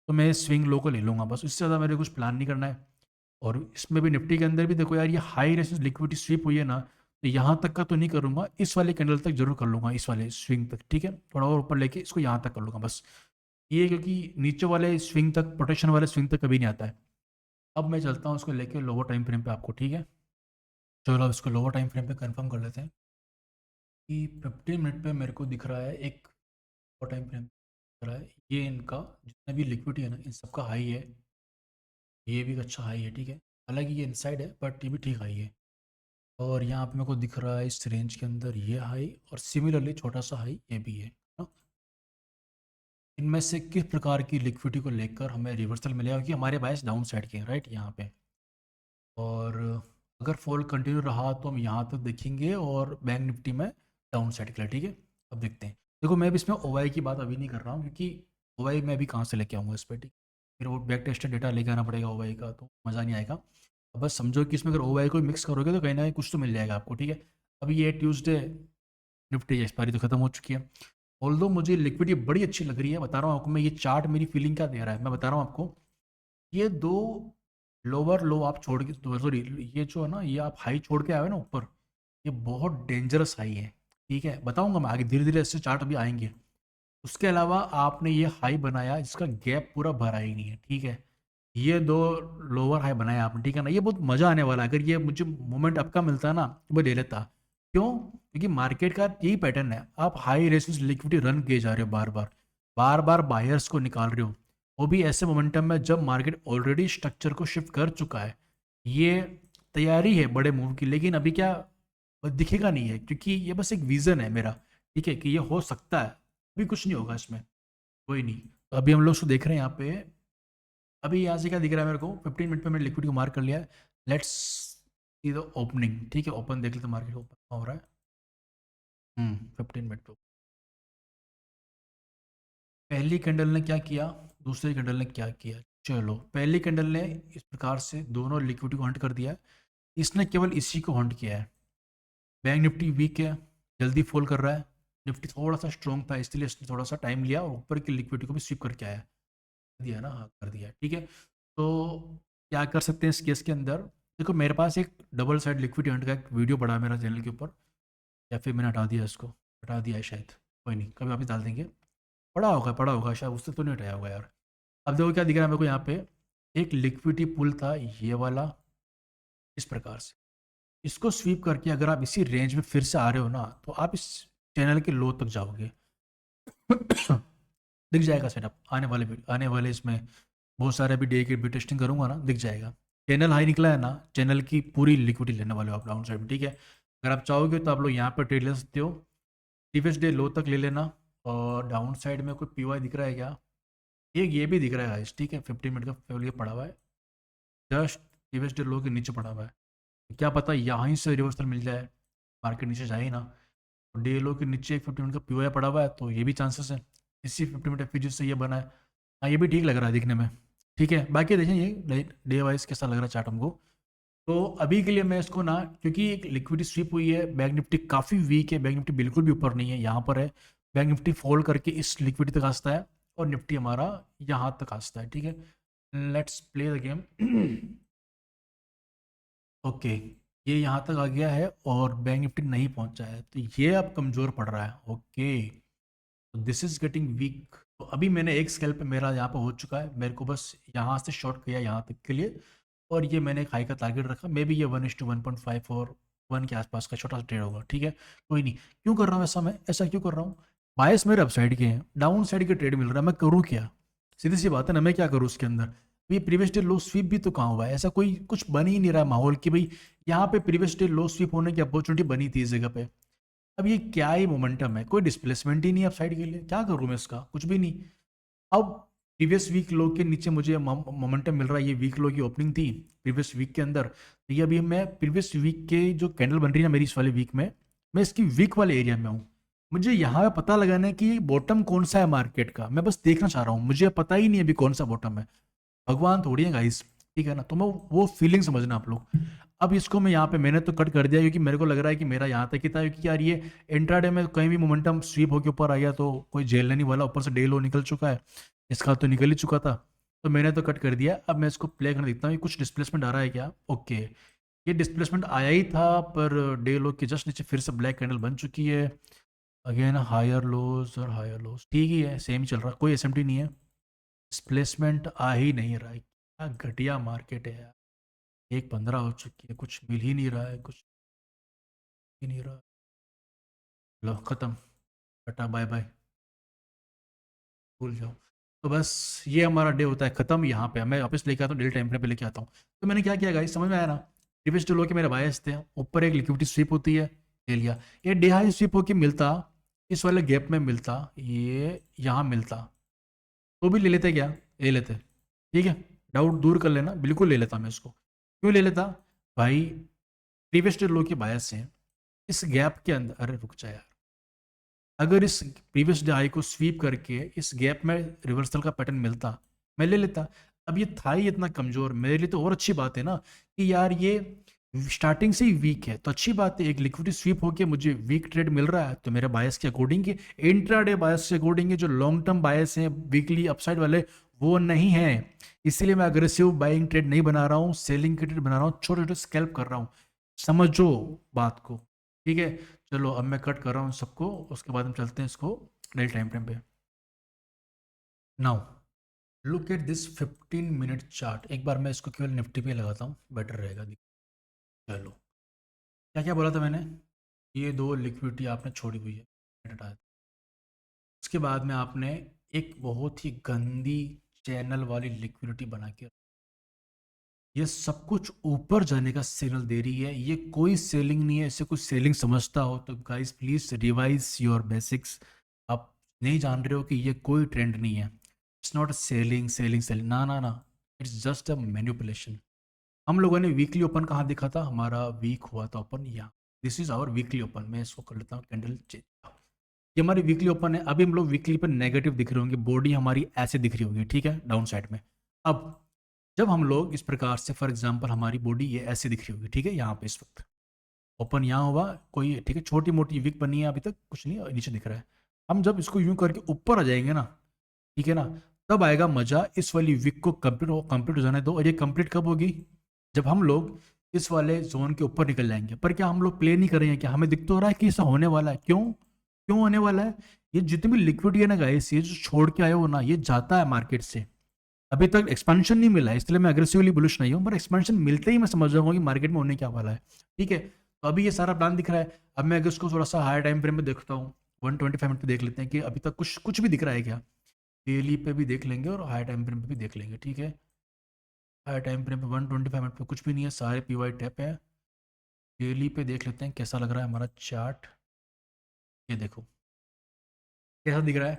तो मैं स्विंग लो को ले लूँगा, बस इससे ज़्यादा मेरे कुछ प्लान नहीं करना है। और इसमें भी निफ्टी के अंदर भी देखो यार, ये हाई रेसिस लिक्विडिटी स्वीप हुई है ना, तो यहाँ तक का तो नहीं करूँगा, इस वाले कैंडल तक जरूर कर लूँगा, इस वाले स्विंग तक, ठीक है, थोड़ा और ऊपर लेके इसको यहाँ तक कर लूँगा बस। ये क्योंकि नीचे वाले स्विंग तक, प्रोटेक्शन वाले स्विंग तक कभी नहीं आता है। अब मैं चलता हूँ उसको लेके लोअर टाइम फ्रेम पे आपको, ठीक है। चलो अब इसको लोअर टाइम फ्रेम पे कंफर्म कर लेते हैं कि 15 मिनट पे मेरे को दिख रहा है एक लोअर टाइम फ्रेम दिख रहा है, ये इनका जितना भी लिक्विडिटी है ना इन सबका हाई है, ये भी एक अच्छा हाई है, ठीक है। हालांकि ये इनसाइड है बट ये भी ठीक हाई है। और यहाँ पे मेरे को दिख रहा है इस रेंज के अंदर ये हाई और सिमिलरली छोटा सा हाई ये भी है ना। इनमें से किस प्रकार की लिक्विडिटी को लेकर हमें रिवर्सल मिलेगा, क्योंकि हमारे बायस डाउन साइड के हैं राइट यहाँ पे। और अगर फॉल कंटिन्यू रहा तो हम यहाँ तक देखेंगे और बैंक निफ्टी में डाउन साइड के लिए, ठीक है। अब देखते हैं। देखो मैं भी इसमें ओवाई की बात अभी नहीं कर रहा हूँ, क्योंकि ओवाई मैं अभी कहाँ से लेके आऊँगा इस पर, ठीक। फिर वो बैक टेस्टेड डेटा लेके आना पड़ेगा ओवाई का, तो मज़ा नहीं आएगा। अब बस समझो कि इसमें अगर ओवाई को मिक्स करोगे तो कहीं ना कहीं कुछ तो मिल जाएगा आपको, ठीक है। अभी ये ट्यूसडे निफ्टी की एक्सपायरी तो खत्म हो चुकी है। ऑल्दो मुझे लिक्विडिटी बड़ी अच्छी लग रही है, बता रहा हूँ आपको मैं, ये चार्ट मेरी फीलिंग क्या दे रहा है मैं बता रहा हूँ आपको। ये दो लोअर लो आप छोड़ के, सॉरी, ये जो है ना ये आप हाई छोड़ के आए हो ना ऊपर, ये बहुत डेंजरस हाई है, ठीक है। बताऊंगा मैं आगे, धीरे धीरे ऐसे चार्ट अभी आएंगे। उसके अलावा आपने ये हाई बनाया जिसका गैप पूरा भरा ही नहीं है, ठीक है। ये दो लोअर हाई बनाया आपने, ठीक है ना। ये बहुत मज़ा आने वाला है, अगर ये मुझे मोमेंट आपका मिलता है ना तो मैं ले लेता। क्यों? क्योंकि मार्केट का यही पैटर्न है, आप हाई रेसिस लिक्विडिटी रन किए जा रहे हो, बार बार बार बार बायर्स को निकाल रहे हो, वो भी ऐसे मोमेंटम में जब मार्केट ऑलरेडी स्ट्रक्चर को शिफ्ट कर चुका है। ये तैयारी है बड़े मूव की, लेकिन अभी क्या वो दिखेगा नहीं है, क्योंकि ये बस एक विजन है मेरा, ठीक है, कि ये हो सकता है, अभी कुछ नहीं होगा इसमें, कोई नहीं। तो अभी हम लोग उसको देख रहे हैं यहाँ पे। अभी यहाँ से क्या दिख रहा है मेरे को, 15 मिनट पे मैंने लिक्विड को मार्क कर लिया है। लेट्स सी द ओपनिंग, ठीक है। ओपन देख लेते मार्केट ओपन हो रहा है। 15 मिनट पे पहली कैंडल ने क्या किया, दूसरी कैंडल ने क्या किया। चलो पहली कैंडल ने इस प्रकार से दोनों लिक्विडिटी को हंट कर दिया है, इसने केवल इसी को हंट किया है। बैंक निफ्टी वीक है, जल्दी फॉल कर रहा है। निफ्टी थोड़ा सा स्ट्रॉन्ग था, इसलिए इसने थोड़ा सा टाइम लिया और ऊपर की लिक्विडिटी को भी स्वीप करके आया। दिया ना, हाँ कर दिया, ठीक है। तो क्या कर सकते हैं इस केस के अंदर, देखो मेरे पास एक डबल साइड लिक्विडिटी हंट का एक वीडियो पड़ा है मेरा चैनल के ऊपर, या फिर मैंने हटा दिया इसको, हटा दिया है शायद, कोई नहीं कभी वापस डाल देंगे। पड़ा होगा शायद, उससे तो नहीं हटाया होगा यार। अब देखो क्या दिख रहा है मेरे को यहाँ पे, एक लिक्विडिटी पुल था ये वाला, इस प्रकार से इसको स्वीप करके अगर आप इसी रेंज में फिर से आ रहे हो ना तो आप इस चैनल के लो तक जाओगे। दिख जाएगा सेटअप आने वाले इसमें बहुत सारे अभी डे की भी टेस्टिंग करूंगा ना, दिख जाएगा। चैनल हाई निकला है ना, चैनल की पूरी लिक्विडिटी लेने वाले हो आप डाउन साइड में, ठीक है। अगर आप चाहोगे तो आप लोग यहाँ पर ट्रेड ले सकते हो, प्रीवियस डे लो तक ले लेना। और डाउन साइड में कोई पीवाई दिख रहा है क्या, ये भी दिख रहा है गाइस, ठीक है। 15 मिनट का फेवल ये पड़ा हुआ है, जस्ट प्रीवियस डे लो के नीचे पड़ा हुआ है। क्या पता यहाँ से रिवर्सल मिल जाए, मार्केट नीचे जाए ही ना। डे लो के नीचे 15 मिनट का पीवाई पड़ा हुआ है, तो ये भी चांसेस है इसी 15 मिनट एफपीजी से ये बना है। हाँ ये भी ठीक लग रहा है दिखने में, ठीक है। बाकी देखें ये डे वाइज कैसा लग रहा है चार्ट हमको। तो अभी के लिए मैं इसको ना, क्योंकि एक लिक्विडिटी स्वीप हुई है, बैंक निफ्टी काफ़ी वीक है, बैंक निफ्टी बिल्कुल भी ऊपर नहीं है, यहाँ पर है। बैंक निफ्टी फोल्ड करके इस लिक्विडिटी तक आस्ता है और निफ्टी हमारा यहाँ तक आस्ता है, ठीक है। Let's play the game. Okay, ये यहाँ तक आ गया है और बैंक निफ्टी नहीं पहुँचा है, तो ये अब कमज़ोर पड़ रहा है। ओके, तो दिस इज गेटिंग वीक। तो अभी मैंने एक स्कैल्प पे मेरा यहाँ पे हो चुका है, मेरे को बस यहाँ से शॉर्ट किया यहाँ तक के लिए, और ये मैंने एक हाई का टारगेट रखा, मे बी ये 1:1.5 और 1 के आसपास का छोटा सा ट्रेड होगा, ठीक है। कोई नहीं, क्यों कर रहा हूँ ऐसा, मैं ऐसा क्यों कर रहा हूँ, बायस मेरे अपसाइड के हैं, डाउन साइड के ट्रेड मिल रहा है, मैं करूँ क्या, सीधी सी बात है ना, मैं क्या करूँ उसके अंदर। ये प्रीवियस डे लो स्वीप भी तो कहाँ हुआ है, ऐसा कोई कुछ बन ही नहीं रहा है माहौल कि भाई यहाँ पे प्रीवियस डे लो स्वीप होने की अपॉर्चुनिटी बनी थी इस जगह पे। अब ये क्या ही मोमेंटम है, कोई डिस्प्लेसमेंट ही नहीं है अपसाइड के लिए, क्या करूँ मैं इसका, कुछ भी नहीं। अब प्रीवियस वीक लो के नीचे मुझे मोमेंटम मिल रहा है, ये वीक लो की ओपनिंग थी प्रीवियस वीक के अंदर, तो ये अभी मैं प्रीवियस वीक के जो कैंडल बन रही है ना मेरी इस वाले वीक में, मैं इसकी वीक वाले एरिया में हूँ। मुझे यहाँ पे पता लगाना है कि बॉटम कौन सा है मार्केट का, मैं बस देखना चाह रहा हूँ, मुझे पता ही नहीं अभी कौन सा बॉटम है, भगवान थोड़ी है गाइस, ठीक है ना। तो मैं वो फीलिंग समझना आप लोग। अब इसको मैं यहाँ पे मैंने तो कट कर दिया, क्योंकि मेरे को लग रहा है कि मेरा यहाँ तक ही था, क्योंकि यार ये इंट्राडे में कहीं भी मोमेंटम स्वीप होकर ऊपर आ गया तो कोई झेलने नहीं वाला, ऊपर से डे लो निकल चुका है, इसका तो निकल ही चुका था, तो मैंने तो कट कर दिया। अब मैं इसको प्ले करने देखता हूँ कुछ डिस्प्लेसमेंट आ रहा है क्या। ओके, ये डिस्प्लेसमेंट आया ही था, पर डे लो के जस्ट नीचे फिर से ब्लैक कैंडल बन चुकी है। अगेन हायर लोज और हायर लोज, ठीक ही है, सेम चल रहा, कोई एसएमटी नहीं है, डिस्प्लेसमेंट आ ही नहीं रहा है, क्या घटिया मार्केट है यार। 1:15 हो चुकी है, कुछ मिल ही नहीं रहा है, कुछ ही नहीं रहा। लो खत्म, टाटा बाय बाय, भूल जाओ। तो बस ये हमारा डे होता है खत्म। यहाँ पे मैं वापस लेके आता हूँ, डेली टाइम फ्रेम पे लेके आता हूँ। तो मैंने क्या किया गाइस, समझ में आया ना। प्रीवियस डे लो के मेरे बायस थे, ऊपर एक लिक्विडिटी स्वीप होती है, ले लिया। ये डे हाई स्वीप होके मिलता, इस वाले गैप में मिलता, ये यहाँ मिलता, तो भी ले लेते क्या, ले लेते। ठीक है, डाउट दूर कर लेना, बिल्कुल ले लेता मैं इसको। क्यों ले लेता भाई, प्रीवियस डे लो की बायस है, इस गैप के अंदर, अरे रुक जा यार, अगर इस प्रीवियस डे हाई को स्वीप करके इस गैप में रिवर्सल का पैटर्न मिलता, मैं ले लेता। अब ये था ही इतना कमजोर, मेरे लिए तो और अच्छी बात है ना कि यार ये स्टार्टिंग से ही वीक है, तो अच्छी बात है, एक लिक्विडिटी स्वीप होके मुझे वीक ट्रेड मिल रहा है, तो मेरे बायस के अकॉर्डिंग, इंट्राडे बायस के अकॉर्डिंग, जो लॉन्ग टर्म बायस हैं वीकली अपसाइड वाले, वो नहीं है। इसीलिए मैं अग्रेसिव बाइंग ट्रेड नहीं बना रहा हूँ, सेलिंग के ट्रेड बना रहा हूँ, छोटे छोटे स्कैल्प कर रहा हूँ। समझो बात को, ठीक है। चलो अब मैं कट कर रहा हूँ सबको, उसके बाद हम चलते हैं इसको डेली टाइम फ्रेम पे। Now look at this 15 minute chart. एक बार मैं इसको केवल निफ्टी पे लगाता हूँ, बेटर रहेगा। चलो, क्या क्या बोला था मैंने, ये दो लिक्विडिटी आपने छोड़ी हुई है, हटाया। उसके बाद में आपने एक बहुत ही गंदी चैनल वाली लिक्विडिटी बना के, ये सब कुछ ऊपर जाने का सिग्नल दे रही है, ये कोई सेलिंग नहीं है। इसे कुछ सेलिंग समझता हो तो guys please revise your basics. आप नहीं जान रहे हो कि ये कोई ट्रेंड नहीं है, it's not selling selling selling, ना ना ना, इट्स जस्ट अ मैनिपुलेशन। हम लोगों ने वीकली ओपन कहाँ देखा था, हमारा वीक हुआ था ओपन यहाँ, this is our weekly open. मैं इसको कर लेता हूँ कैंडल चेंज, ये हमारी वीकली ओपन है। अभी हम लोग वीकली पर नेगेटिव दिख रहे होंगे, बॉडी हमारी ऐसे दिख रही होगी, ठीक है, डाउन साइड में। अब जब हम लोग इस प्रकार से, फॉर एग्जांपल हमारी बॉडी ये ऐसे दिख रही होगी, ठीक है, यहाँ पे इस वक्त ओपन यहाँ हुआ कोई, ठीक है, छोटी मोटी विक बनी है, अभी तक कुछ नहीं नीचे दिख रहा है। हम जब इसको यूं करके ऊपर आ जाएंगे ना, ठीक है ना, तब आएगा मजा। इस वाली विक को कंप्लीट हो जाने दो, और ये कंप्लीट कब होगी, जब हम लोग इस वाले जोन के ऊपर निकल जाएंगे। पर क्या हम लोग प्ले नहीं कर रहे हैं, क्या हमें दिख तो रहा है कि ऐसा होने वाला है, क्यों क्यों होने वाला है। ये जितनी भी लिक्विडिटी है ना गाइस, ये जो छोड़ के आए हो ना, ये जाता है मार्केट से। अभी तक एक्सपेंशन नहीं मिला है, इसलिए मैं अग्रेसिवली बुलिश नहीं हूँ, पर एक्सपेंशन मिलते ही मैं समझ जाऊंगा कि मार्केट में होने क्या वाला है, ठीक है। तो अभी ये सारा प्लान दिख रहा है। अब मैं अगर उसको थोड़ा सा हायर टाइम फ्रेम में देखता हूँ, 125 मिनट पे देख लेते हैं कि अभी तक कुछ कुछ भी दिख रहा है क्या। डेली पे भी देख लेंगे और हायर टाइम फ्रेम पे भी देख लेंगे, ठीक है। हायर टाइम फ्रेम पे 125 मिनट पे कुछ भी नहीं है, सारे पी वाई टैप है। डेली पे देख लेते हैं कैसा लग रहा है हमारा चार्ट। ये देखो कैसा दिख रहा है,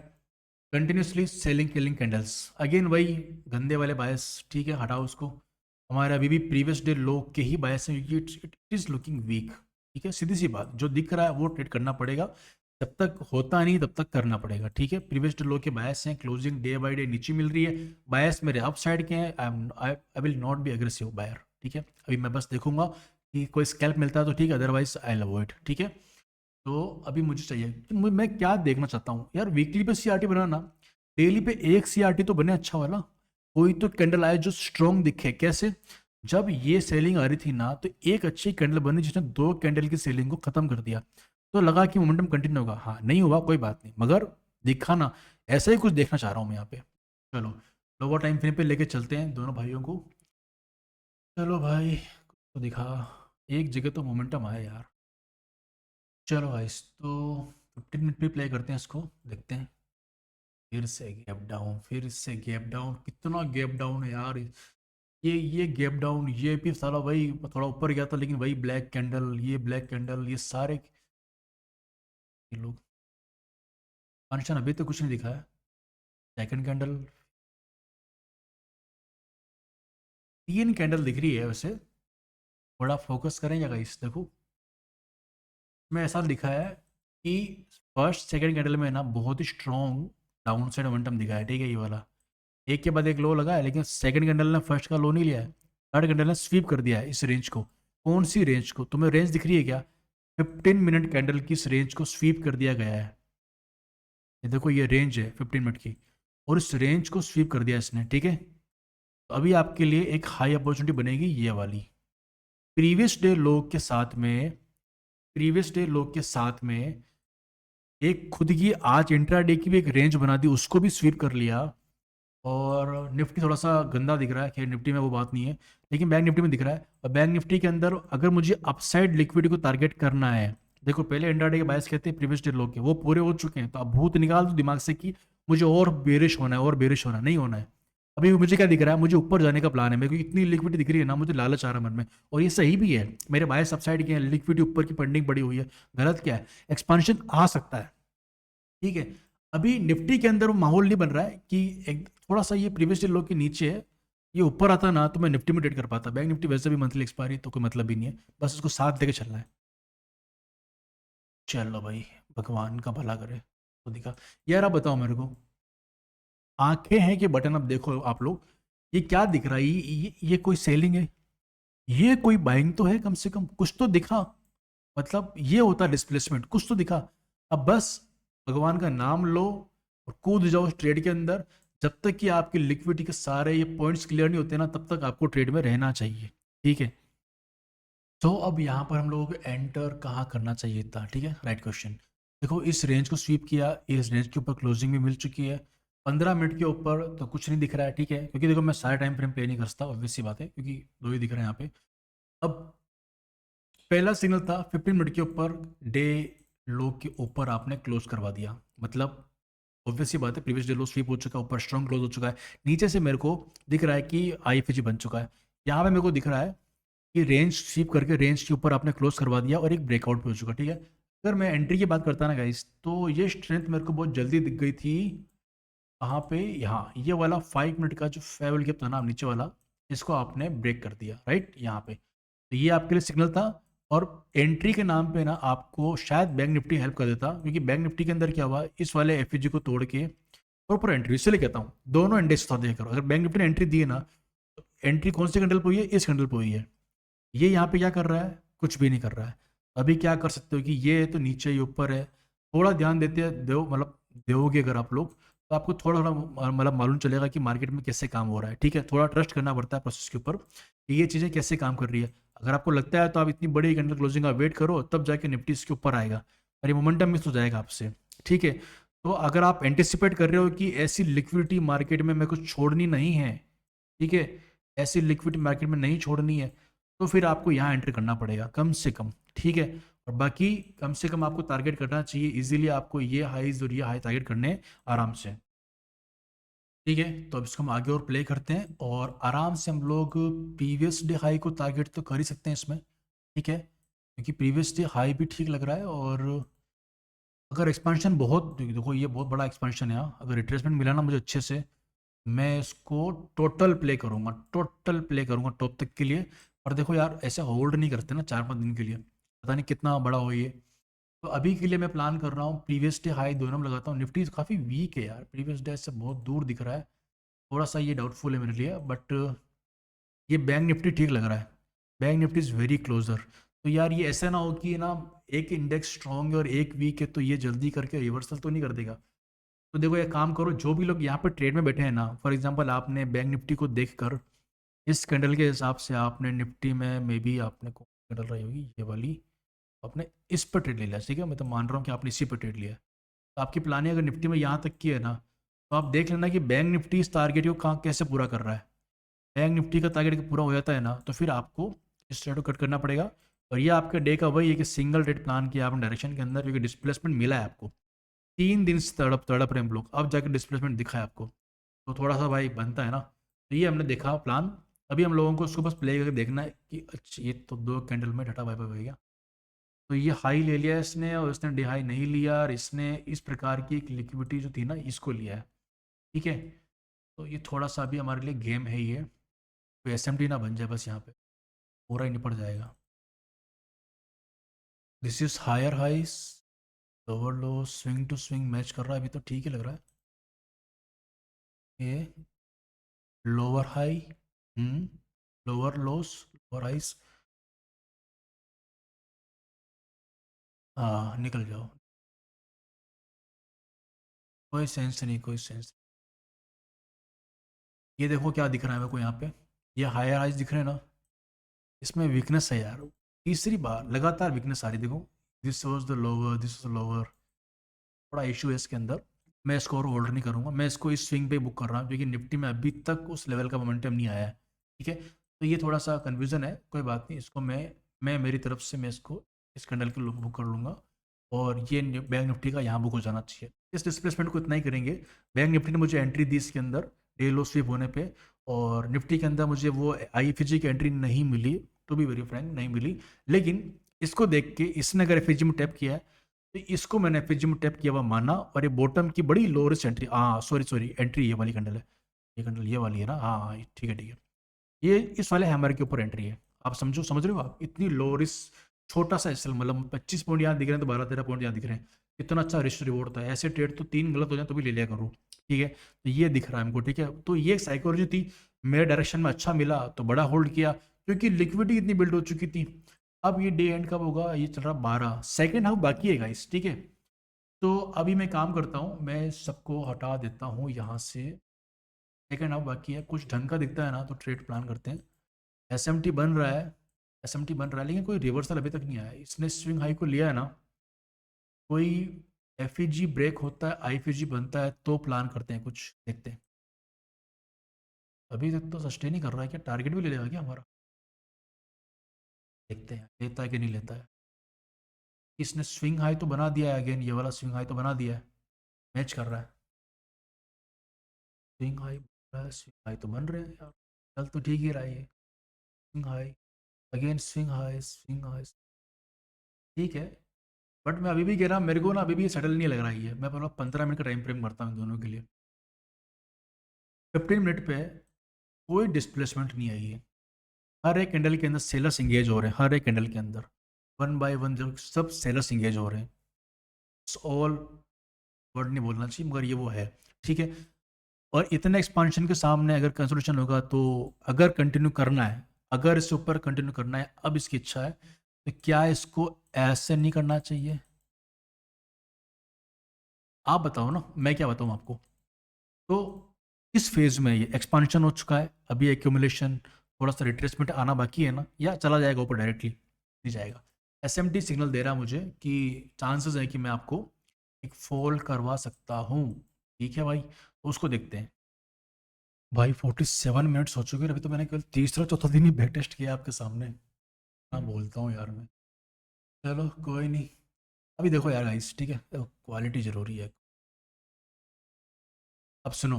continuously selling killing candles, again वही गंदे वाले बायस, ठीक है, हटाओ उसको। हमारे अभी भी प्रीवियस डे लो के ही बायस हैं, इट इज लुकिंग वीक, ठीक है, सीधी सी बात, जो दिख रहा है वो ट्रेड करना पड़ेगा, जब तक होता नहीं तब तक करना पड़ेगा, ठीक है। प्रीवियस डे लो के बायस हैं, क्लोजिंग डे बाय डे नीचे मिल रही है, बायस मेरे अप साइड के हैं, I will not be aggressive buyer, ठीक है। अभी मैं बस देखूंगा कि कोई स्कैल्प मिलता है तो ठीक है, अदरवाइज आई विल अवॉइड, ठीक है। तो अभी मुझे चाहिए कि मैं क्या देखना चाहता हूँ यार, वीकली पे सीआरटी बनाना, डेली पे एक सीआरटी तो बने अच्छा वाला, कोई तो कैंडल आए जो स्ट्रॉन्ग दिखे। कैसे, जब ये सेलिंग आ रही थी ना, तो एक अच्छी कैंडल बनी जिसने दो कैंडल की सेलिंग को खत्म कर दिया, तो लगा कि मोमेंटम कंटिन्यू होगा। हाँ नहीं हुआ कोई बात नहीं, मगर दिखा ना, ऐसा ही कुछ देखना चाह रहा हूँ मैं यहाँ पे। चलो लोअर टाइम फ्रेम पे लेके चलते हैं दोनों भाइयों को। चलो भाई, तो दिखा, एक जगह तो मोमेंटम आया यार। चलो गाइस, तो 15 मिनट पे प्ले करते हैं इसको, देखते हैं। फिर से गैप डाउन, फिर से गैप डाउन, कितना गैप डाउन है यार। ये गैप डाउन, ये भी सारा वही, थोड़ा ऊपर गया था लेकिन वही ब्लैक कैंडल, ये ब्लैक कैंडल, ये सारे ये लोग फंक्शन अभी तो कुछ नहीं दिखा है। सेकंड कैंडल, तीन कैंडल दिख रही है वैसे, बड़ा फोकस करें या इस देखो, में ऐसा लिखा है कि फर्स्ट सेकंड कैंडल में ना बहुत ही स्ट्रॉन्ग डाउन साइड मोमेंटम दिखा है, ठीक है, ये वाला एक के बाद एक लो लगा है, लेकिन सेकंड कैंडल ने फर्स्ट का लो नहीं लिया है, थर्ड कैंडल ने स्वीप कर दिया है इस रेंज को। कौन सी रेंज को, तुम्हें रेंज दिख रही है क्या, 15 मिनट कैंडल की इस रेंज को स्वीप कर दिया गया है। ये देखो ये रेंज है 15 मिनट की, और इस रेंज को स्वीप कर दिया इसने, ठीक है। तो अभी आपके लिए एक हाई अपॉर्चुनिटी बनेगी ये वाली, प्रीवियस डे लो के साथ में, प्रीवियस डे लो के साथ में एक खुद की आज इंट्राडे की भी एक रेंज बना दी, उसको भी स्वीप कर लिया। और निफ्टी थोड़ा सा गंदा दिख रहा है, खैर निफ्टी में वो बात नहीं है, लेकिन बैंक निफ्टी में दिख रहा है। और बैंक निफ्टी के अंदर अगर मुझे अपसाइड लिक्विडिटी को टारगेट करना है, देखो पहले इंट्राडे के बायस कहते हैं प्रीवियस डे लो के, वो पूरे हो चुके हैं, तो अब भूत निकाल दो दिमाग से कि मुझे और बेरिश होना है, और बेरिश होना नहीं होना है। अभी मुझे क्या दिख रहा है, मुझे ऊपर जाने का प्लान है, मेरे को इतनी लिक्विडिटी दिख रही है ना, मुझे लालच आ रहा है मन में, और ये सही भी है। मेरे बायस अपसाइड के हैं, लिक्विडिटी ऊपर की पेंडिंग पड़ी हुई है। गलत क्या है, एक्सपांशन आ सकता है, ठीक है। अभी निफ्टी के अंदर वो माहौल नहीं बन रहा है कि एक थोड़ा सा ये प्रीवियस डे लो के नीचे है, ये ऊपर आता ना तो मैं निफ्टी में ट्रेड कर पाता। बैंक निफ्टी वैसे भी मंथली एक्सपायरी, तो कोई मतलब ही नहीं है, बस उसको साथ लेके चलना है। चलो भाई, भगवान का भला करे। तो दिखा यार, आप बताओ मेरे को, आंखें हैं कि बटन, अब देखो आप लोग, ये क्या दिख रहा है, ये कोई सेलिंग है, ये कोई बाइंग तो है, कम से कम कुछ तो दिखा। मतलब ये होता है डिस्प्लेसमेंट, कुछ तो दिखा। अब बस भगवान का नाम लो और कूद जाओ उस ट्रेड के अंदर। जब तक कि आपकी लिक्विडिटी के सारे ये पॉइंट्स क्लियर नहीं होते ना, तब तक आपको ट्रेड में रहना चाहिए, ठीक है। तो अब यहाँ पर हम लोगों को एंटर कहाँ करना चाहिए था, ठीक है, राइट क्वेश्चन। देखो इस रेंज को स्वीप किया, इस रेंज के ऊपर क्लोजिंग भी मिल चुकी है। 15 मिनट के ऊपर तो कुछ नहीं दिख रहा है, ठीक है, क्योंकि देखो मैं सारे टाइम फ्रेम पे नहीं करता, ऑब्वियस सी बात है, क्योंकि दो ही दिख रहे हैं यहाँ पे। अब पहला सिग्नल था 15 मिनट के ऊपर, डे लो के ऊपर आपने क्लोज करवा दिया, मतलब ऑब्वियस सी बात है, प्रीवियस डे लो स्वीप हो चुका है, ऊपर स्ट्रॉन्ग क्लोज हो चुका है। नीचे से मेरे को दिख रहा है कि आईएफजी बन चुका है। यहाँ पे मेरे को दिख रहा है कि रेंज स्वीप करके रेंज के ऊपर आपने क्लोज करवा दिया और एक ब्रेकआउट पे हो चुका, ठीक है। अगर मैं एंट्री की बात करता ना गाइस, तो ये स्ट्रेंथ मेरे को बहुत जल्दी दिख गई थी। कहाँ पे, यहाँ ये वाला 5 मिनट का जो फेवल गैप था ना नीचे वाला, इसको आपने ब्रेक कर दिया राइट यहाँ पे, तो ये आपके लिए सिग्नल था। और एंट्री के नाम पे ना आपको शायद बैंक निफ्टी हेल्प कर देता, क्योंकि बैंक निफ्टी के अंदर क्या हुआ, इस वाले एफईजी को तोड़ के प्रॉपर एंट्री, इसलिए कहता हूँ दोनों इंडेक्स थोड़ा देखा करो। अगर बैंक निफ्टी ने एंट्री दी है ना, तो एंट्री कौन से कैंडल पे हुई है, इस कैंडल पे हुई है। ये यहाँ पे क्या कर रहा है, कुछ भी नहीं कर रहा है। अभी क्या कर सकते हो कि ये तो नीचे ही ऊपर है, थोड़ा ध्यान देते हैं दो, मतलब दोगे अगर आप लोग, तो आपको थोड़ा थोड़ा मतलब मालूम चलेगा कि मार्केट में कैसे काम हो रहा है, ठीक है। थोड़ा ट्रस्ट करना पड़ता है प्रोसेस के ऊपर कि ये चीज़ें कैसे काम कर रही है। अगर आपको लगता है तो आप इतनी बड़ी कैंडल क्लोजिंग का वेट करो, तब जाके निफ्टी इसके ऊपर आएगा, और ये मोमेंटम मिस हो जाएगा आपसे, ठीक है। तो अगर आप एंटिसिपेट कर रहे हो कि ऐसी लिक्विडिटी मार्केट में मेरे को छोड़नी नहीं है, ठीक है, ऐसी लिक्विडिटी मार्केट में नहीं छोड़नी है, तो फिर आपको यहाँ एंटर करना पड़ेगा कम से कम, ठीक है। और बाकी कम से कम आपको टारगेट करना चाहिए इजीली, आपको ये हाईज और ये हाई टारगेट करने हैं आराम से, ठीक है। तो अब इसको हम आगे और प्ले करते हैं, और आराम से हम लोग प्रीवियस डे हाई को टारगेट तो कर ही सकते हैं इसमें, ठीक है, क्योंकि प्रीवियस डे हाई भी ठीक लग रहा है। और अगर एक्सपेंशन बहुत, देखो ये बहुत बड़ा एक्सपेंशन है, अगर रिट्रेसमेंट मिला ना मुझे अच्छे से, मैं इसको टोटल प्ले करूँगा टॉप तक के लिए। और देखो यार, ऐसे होल्ड नहीं करते ना 4-5 दिन के लिए, पता नहीं कितना बड़ा हो ये। तो अभी के लिए मैं प्लान कर रहा हूँ प्रीवियस डे हाई दोनों में लगाता हूँ। निफ्टी काफ़ी वीक है यार, प्रीवियस डे से बहुत दूर दिख रहा है, थोड़ा सा ये डाउटफुल है मेरे लिए, बट ये बैंक निफ्टी ठीक लग रहा है। Bank Nifty is very closer. तो यार ये ऐसा ना हो कि ना एक इंडेक्स स्ट्रॉन्ग है और एक वीक है, तो ये जल्दी करके रिवर्सल तो नहीं कर देगा। तो देखो ये काम करो, जो भी लोग यहाँ पर ट्रेड में बैठे हैं ना, फॉर एग्जांपल आपने बैंक निफ्टी को देखकर इस कैंडल के हिसाब से आपने निफ्टी में मे बी आपने कौन सी कैंडल रही होगी, ये वाली, आपने इस पर ट्रेड ले लिया, ठीक है, मैं तो मान रहा हूँ कि आपने इसी पर ट्रेड लिया है। तो आपकी प्लानिंग अगर निफ्टी में यहाँ तक की है ना, तो आप देख लेना कि बैंक निफ्टी इस टारगेट को कहाँ कैसे पूरा कर रहा है। बैंक निफ्टी का टारगेट पूरा हो जाता है ना, तो फिर आपको इस ट्रेड को कट करना पड़ेगा। और ये आपके डे का वही है कि सिंगल रेट प्लान किया आपने डायरेक्शन के अंदर, क्योंकि डिस्प्लेसमेंट मिला है आपको, 3 दिन से तड़प तड़प रहे हम लोग, अब जाके डिस्प्लेसमेंट दिखा है आपको, तो थोड़ा सा भाई बनता है ना। तो ये हमने देखा प्लान, अभी हम लोगों को उसको बस प्ले करके देखना है कि अच्छा ये तो दो कैंडल में डाटा वाइपर हो गया। तो ये हाई ले लिया इसने, और इसने डे हाई नहीं लिया, और इसने इस प्रकार की एक लिक्विडिटी जो थी ना इसको लिया है, ठीक है। तो ये थोड़ा सा अभी हमारे लिए गेम है ये, कोई एसएमटी ना बन जाए बस यहाँ पे, पूरा ही निपट जाएगा। This is higher highs, lower lows, swing to swing match कर रहा है अभी, तो ठीक ही लग रहा है ये। Lower high, lower lows, lower highs, हाँ निकल जाओ, कोई सेंस नहीं, कोई सेंस। ये देखो क्या दिख रहा है मेरे को यहाँ पे, ये हायर हाइस दिख रहे हैं ना, इसमें वीकनेस है यार, तीसरी बार लगातार वीकनेस आ रही, देखो this was the lower, this was the lower, थोड़ा इशू है इसके अंदर। मैं इसको और होल्ड नहीं करूँगा, मैं इसको इस स्विंग पे बुक कर रहा हूँ क्योंकि निफ्टी में अभी तक उस लेवल का मोमेंटम नहीं आया है। ठीक है, तो ये थोड़ा सा कन्फ्यूज़न है, कोई बात नहीं, इसको मैं मेरी तरफ से मैं इसको इस कैंडल के लिए बुक कर लूँगा और ये बैंक निफ्टी का यहाँ बुक हो जाना चाहिए। इस डिस्प्लेसमेंट को इतना ही करेंगे। बैंक निफ्टी ने मुझे एंट्री दी इसके अंदर डे लो स्वीप होने पे, और निफ्टी के अंदर मुझे वो आईएफजी की एंट्री नहीं मिली, टू बी वेरी फ्रैंक नहीं मिली। लेकिन इसको देख के इसने अगर एफएजी में टैप किया है तो इसको मैंने एफएजी में टैप किया हुआ माना, और ये बॉटम की बड़ी लोरेस्ट एंट्री, हाँ सॉरी एंट्री ये वाली कैंडल है, ये कैंडल ये वाली है ना, हाँ हाँ ठीक है ठीक है, ये इस वाले हैमर के ऊपर एंट्री है। आप समझ रहे हो आप, इतनी लोरेस्ट छोटा सा एसएल, मतलब 25 पॉइंट यहाँ दिख रहे हैं तो 12-13 पॉइंट यहाँ दिख रहे हैं, इतना अच्छा रिस्क रिवॉर्ड था। ऐसे ट्रेड तो 3 गलत हो जाए तो भी ले लिया करो। ठीक है, तो ये दिख रहा है हमको। ठीक है, तो ये साइकोलॉजी थी, मेरे डायरेक्शन में अच्छा मिला तो बड़ा होल्ड किया क्योंकि लिक्विडिटी इतनी बिल्ड हो चुकी थी। अब ये डे एंड कब होगा, ये चल रहा 12, सेकेंड हाफ बाकी है गाइस। ठीक है, तो अभी मैं काम करता हूँ, मैं सबको हटा देता हूँ यहाँ से, सेकेंड हाफ बाकी है, कुछ ढंग का दिखता है ना तो ट्रेड प्लान करते हैं। एसएमटी बन रहा है, एसएमटी बन रहा है, लेकिन कोई रिवर्सल अभी तक नहीं आया। इसने स्विंग हाई को लिया है ना, कोई एफईजी ब्रेक होता है, आईफीजी बनता है तो प्लान करते हैं, कुछ देखते हैं। अभी तक तो सस्टेन ही कर रहा है, क्या टारगेट भी ले लेगा क्या हमारा, देखते हैं लेता है कि नहीं लेता है। इसने स्विंग हाई तो बना दिया है, अगेन ये वाला स्विंग हाई तो बना दिया है, मैच कर रहा है। स्विंग हाई बन रहा है, स्विंग हाई तो बन रहे हैं यार, चल तो ठीक ही रहा है ये। Swing high, again swing high, swing high, ठीक है। बट मैं अभी भी कह रहा हूँ, मेरे को ना अभी भी सेटल नहीं लग रहा है ये, मैं बोला 15 मिनट का टाइम फ्रेम करता हूँ इन दोनों के लिए। 15 मिनट पे कोई डिस्प्लेसमेंट नहीं आई है, हर एक कैंडल के अंदर सेलर्स इंगेज हो रहे हैं, हर एक कैंडल के अंदर वन बाय वन जो सब सेलर्स इंगेज हो रहे हैं। इट्स ऑल वर्ड नहीं बोलना चाहिए मगर ये वो है। ठीक है, और इतने एक्सपांशन के सामने अगर कंसोलिडेशन होगा तो अगर कंटिन्यू करना है, अगर इससे ऊपर कंटिन्यू करना है, अब इसकी इच्छा है तो क्या इसको ऐसे नहीं करना चाहिए? आप बताओ ना, मैं क्या बताऊँ आपको। तो इस फेज में ये एक्सपांशन हो चुका है, अभी एक्यूमुलेशन, थोड़ा सा रिट्रेसमेंट आना बाकी है ना, या चला जाएगा ऊपर डायरेक्टली, नहीं जाएगा। एसएमटी सिग्नल दे रहा है मुझे कि चांसेस है कि मैं आपको एक फॉल करवा सकता हूँ। ठीक है भाई, तो उसको देखते हैं। भाई 47 मिनट्स हो चुके हैं, अभी तो मैंने केवल तीसरा चौथा दिन ही बैक टेस्ट किया आपके सामने। हाँ बोलता हूँ यार मैं, चलो कोई नहीं। अभी देखो यार गाइस, ठीक है, क्वालिटी ज़रूरी है। अब सुनो,